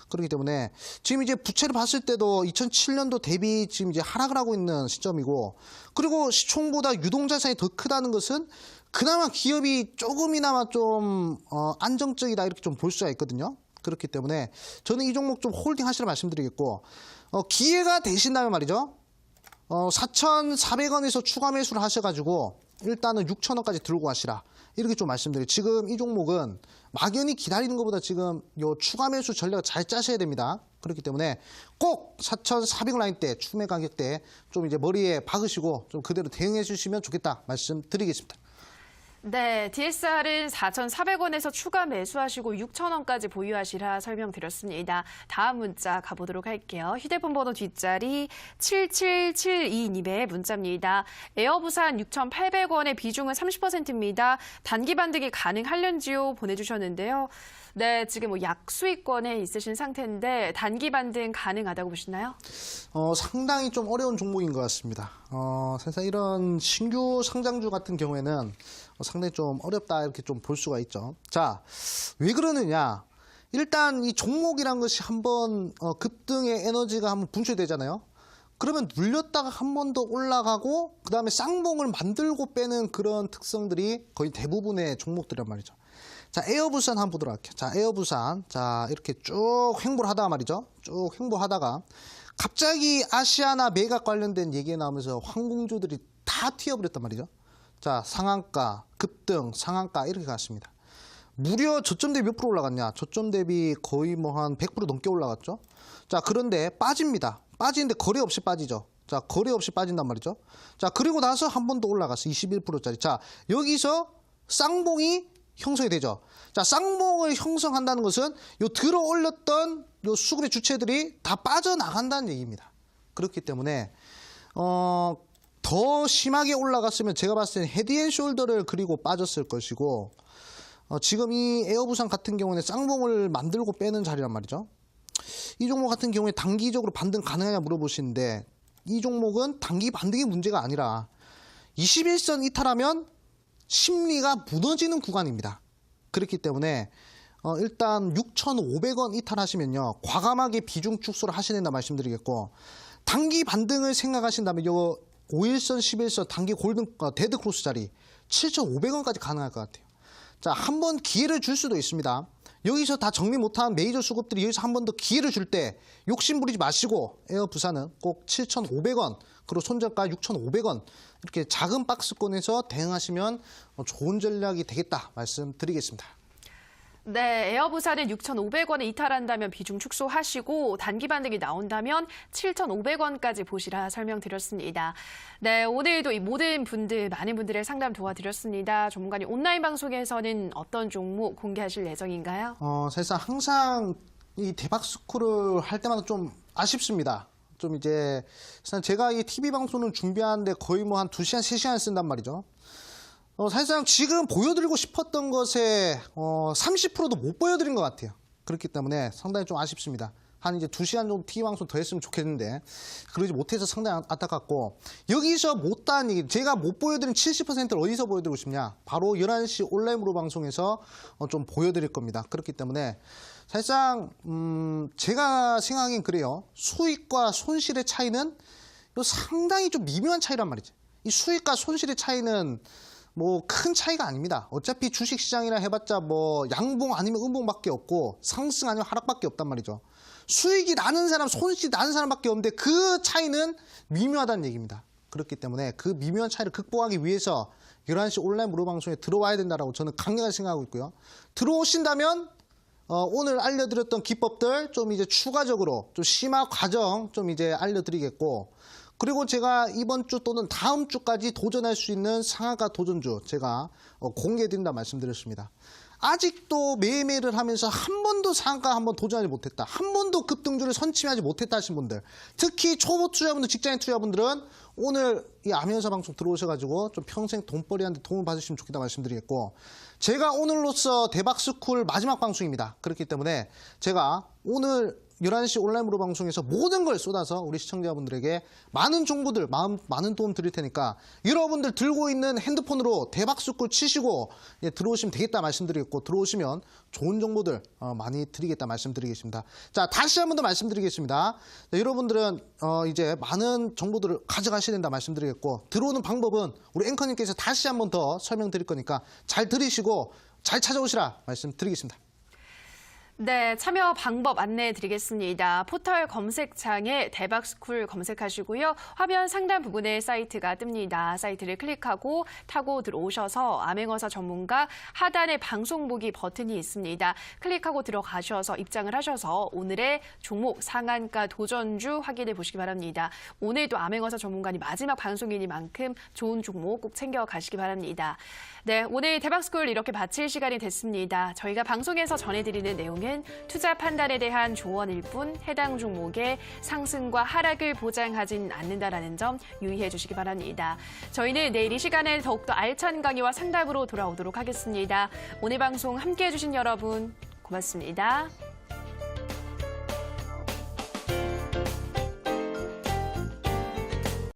B: 그렇기 때문에 지금 이제 부채를 봤을 때도 2007년도 대비 지금 이제 하락을 하고 있는 시점이고 그리고 시총보다 유동자산이 더 크다는 것은 그나마 기업이 조금이나마 좀 안정적이다 이렇게 좀 볼 수가 있거든요. 그렇기 때문에 저는 이 종목 좀 홀딩 하시라 말씀드리겠고 기회가 되신다면 말이죠. 4,400원에서 추가 매수를 하셔가지고 일단은 6,000원까지 들고 가시라 이렇게 좀 말씀드려요. 지금 이 종목은 막연히 기다리는 것보다 지금 요 추가 매수 전략을 잘 짜셔야 됩니다. 그렇기 때문에 꼭 4,400원 라인대 추매 가격대 좀 이제 머리에 박으시고 좀 그대로 대응해 주시면 좋겠다 말씀드리겠습니다.
A: 네, DSR은 4,400원에서 추가 매수하시고 6,000원까지 보유하시라 설명드렸습니다. 다음 문자 가보도록 할게요. 휴대폰 번호 뒷자리 7772님의 문자입니다. 에어부산 6,800원의 비중은 30%입니다. 단기 반등이 가능할런지요? 보내주셨는데요. 네, 지금 뭐 약수익권에 있으신 상태인데 단기 반등 가능하다고 보시나요?
B: 상당히 좀 어려운 종목인 것 같습니다. 사실 이런 신규 상장주 같은 경우에는 상당히 좀 어렵다 이렇게 좀 볼 수가 있죠. 자, 왜 그러느냐? 일단 이 종목이란 것이 한번 급등의 에너지가 한번 분출되잖아요. 그러면 눌렸다가 한 번 더 올라가고 그 다음에 쌍봉을 만들고 빼는 그런 특성들이 거의 대부분의 종목들이란 말이죠. 자, 에어부산 한번 보도록 할게요. 자, 에어부산. 자, 이렇게 쭉 횡보를 하다가 말이죠. 쭉 횡보하다가 갑자기 아시아나 매각 관련된 얘기가 나오면서 항공주들이 다 튀어버렸단 말이죠. 자, 상한가, 급등, 상한가 이렇게 갔습니다. 무려 저점 대비 몇 프로 올라갔냐? 저점 대비 거의 뭐 한 100% 넘게 올라갔죠. 자, 그런데 빠집니다. 빠지는데 거래 없이 빠지죠. 자, 거래 없이 빠진단 말이죠. 자, 그리고 나서 한 번 더 올라갔어. 21%짜리. 자, 여기서 쌍봉이 형성이 되죠. 자, 쌍봉을 형성한다는 것은 요 들어 올렸던 요 수급의 주체들이 다 빠져나간다는 얘기입니다. 그렇기 때문에 더 심하게 올라갔으면 제가 봤을 때는 헤드앤숄더를 그리고 빠졌을 것이고 지금 이 에어부산 같은 경우는 쌍봉을 만들고 빼는 자리란 말이죠. 이 종목 같은 경우에 단기적으로 반등 가능하냐 물어보시는데 이 종목은 단기 반등의 문제가 아니라 21선 이탈하면 심리가 무너지는 구간입니다. 그렇기 때문에 일단 6,500원 이탈하시면요. 과감하게 비중 축소를 하셔야 된다 말씀드리겠고 단기 반등을 생각하신다면 요 5일선, 11선 단기 골든 데드 크로스 자리 7,500원까지 가능할 것 같아요. 자, 한 번 기회를 줄 수도 있습니다. 여기서 다 정리 못한 메이저 수급들이 여기서 한 번 더 기회를 줄 때 욕심 부리지 마시고 에어부산은 꼭 7,500원 그리고 손절가 6,500원 이렇게 작은 박스권에서 대응하시면 좋은 전략이 되겠다 말씀드리겠습니다.
A: 네, 에어부산은 6,500원에 이탈한다면 비중 축소하시고 단기 반등이 나온다면 7,500원까지 보시라 설명드렸습니다. 네, 오늘도 이 모든 분들, 많은 분들의 상담 도와드렸습니다. 전문가님 온라인 방송에서는 어떤 종목 공개하실 예정인가요?
B: 사실상 항상 이 대박스쿨을 할 때마다 좀 아쉽습니다. 좀 이제 제가 이 TV 방송을 준비하는데 거의 뭐 한 2시간, 3시간 쓴단 말이죠. 사실상 지금 보여드리고 싶었던 것에 30%도 못 보여드린 것 같아요. 그렇기 때문에 상당히 좀 아쉽습니다. 한 이제 2시간 정도 TV 방송 더 했으면 좋겠는데 그러지 못해서 상당히 안타깝고 여기서 못한 얘기 제가 못 보여드린 70%를 어디서 보여드리고 싶냐? 바로 11시 온라인 무료 방송에서 좀 보여드릴 겁니다. 그렇기 때문에 사실상 제가 생각하기엔 그래요. 수익과 손실의 차이는 상당히 좀 미묘한 차이란 말이죠. 이 수익과 손실의 차이는 뭐 큰 차이가 아닙니다. 어차피 주식시장이라 해봤자 뭐 양봉 아니면 음봉밖에 없고 상승 아니면 하락밖에 없단 말이죠. 수익이 나는 사람, 손실이 나는 사람밖에 없는데 그 차이는 미묘하다는 얘기입니다. 그렇기 때문에 그 미묘한 차이를 극복하기 위해서 11시 온라인 무료 방송에 들어와야 된다고 저는 강력하게 생각하고 있고요. 들어오신다면 오늘 알려드렸던 기법들 좀 이제 추가적으로 좀 심화 과정 좀 이제 알려드리겠고 그리고 제가 이번 주 또는 다음 주까지 도전할 수 있는 상한가 도전주 제가 공개해드린다 말씀드렸습니다. 아직도 매매를 하면서 한 번도 상한가 한번 도전하지 못했다. 한 번도 급등주를 선취하지 못했다 하신 분들 특히 초보 투자분들, 직장인 투자분들은 오늘 이 아미현사 방송 들어오셔가지고 좀 평생 돈벌이하는데 도움을 받으시면 좋겠다 말씀드리겠고 제가 오늘로써 대박스쿨 마지막 방송입니다. 그렇기 때문에 제가 오늘 11시 온라인 무료 방송에서 모든 걸 쏟아서 우리 시청자분들에게 많은 정보들, 많은 도움 드릴 테니까 여러분들 들고 있는 핸드폰으로 대박스쿨 치시고 들어오시면 되겠다 말씀드리겠고 들어오시면 좋은 정보들 많이 드리겠다 말씀드리겠습니다. 자, 다시 한 번 더 말씀드리겠습니다. 자, 여러분들은 이제 많은 정보들을 가져가셔야 된다 말씀드리겠고 들어오는 방법은 우리 앵커님께서 다시 한 번 더 설명드릴 거니까 잘 들으시고 잘 찾아오시라 말씀드리겠습니다.
A: 네, 참여 방법 안내해 드리겠습니다. 포털 검색창에 대박스쿨 검색하시고요. 화면 상단 부분에 사이트가 뜹니다. 사이트를 클릭하고 타고 들어오셔서 암행어사 전문가 하단에 방송 보기 버튼이 있습니다. 클릭하고 들어가셔서 입장을 하셔서 오늘의 종목 상한가 도전주 확인해 보시기 바랍니다. 오늘도 암행어사 전문가님 마지막 방송이니만큼 좋은 종목 꼭 챙겨 가시기 바랍니다. 네, 오늘 대박스쿨 이렇게 마칠 시간이 됐습니다. 저희가 방송에서 전해드리는 내용은 투자 판단에 대한 조언일 뿐 해당 종목의 상승과 하락을 보장하진 않는다라는 점 유의해 주시기 바랍니다. 저희는 내일 이 시간에 더욱더 알찬 강의와 상담으로 돌아오도록 하겠습니다. 오늘 방송 함께해 주신 여러분 고맙습니다.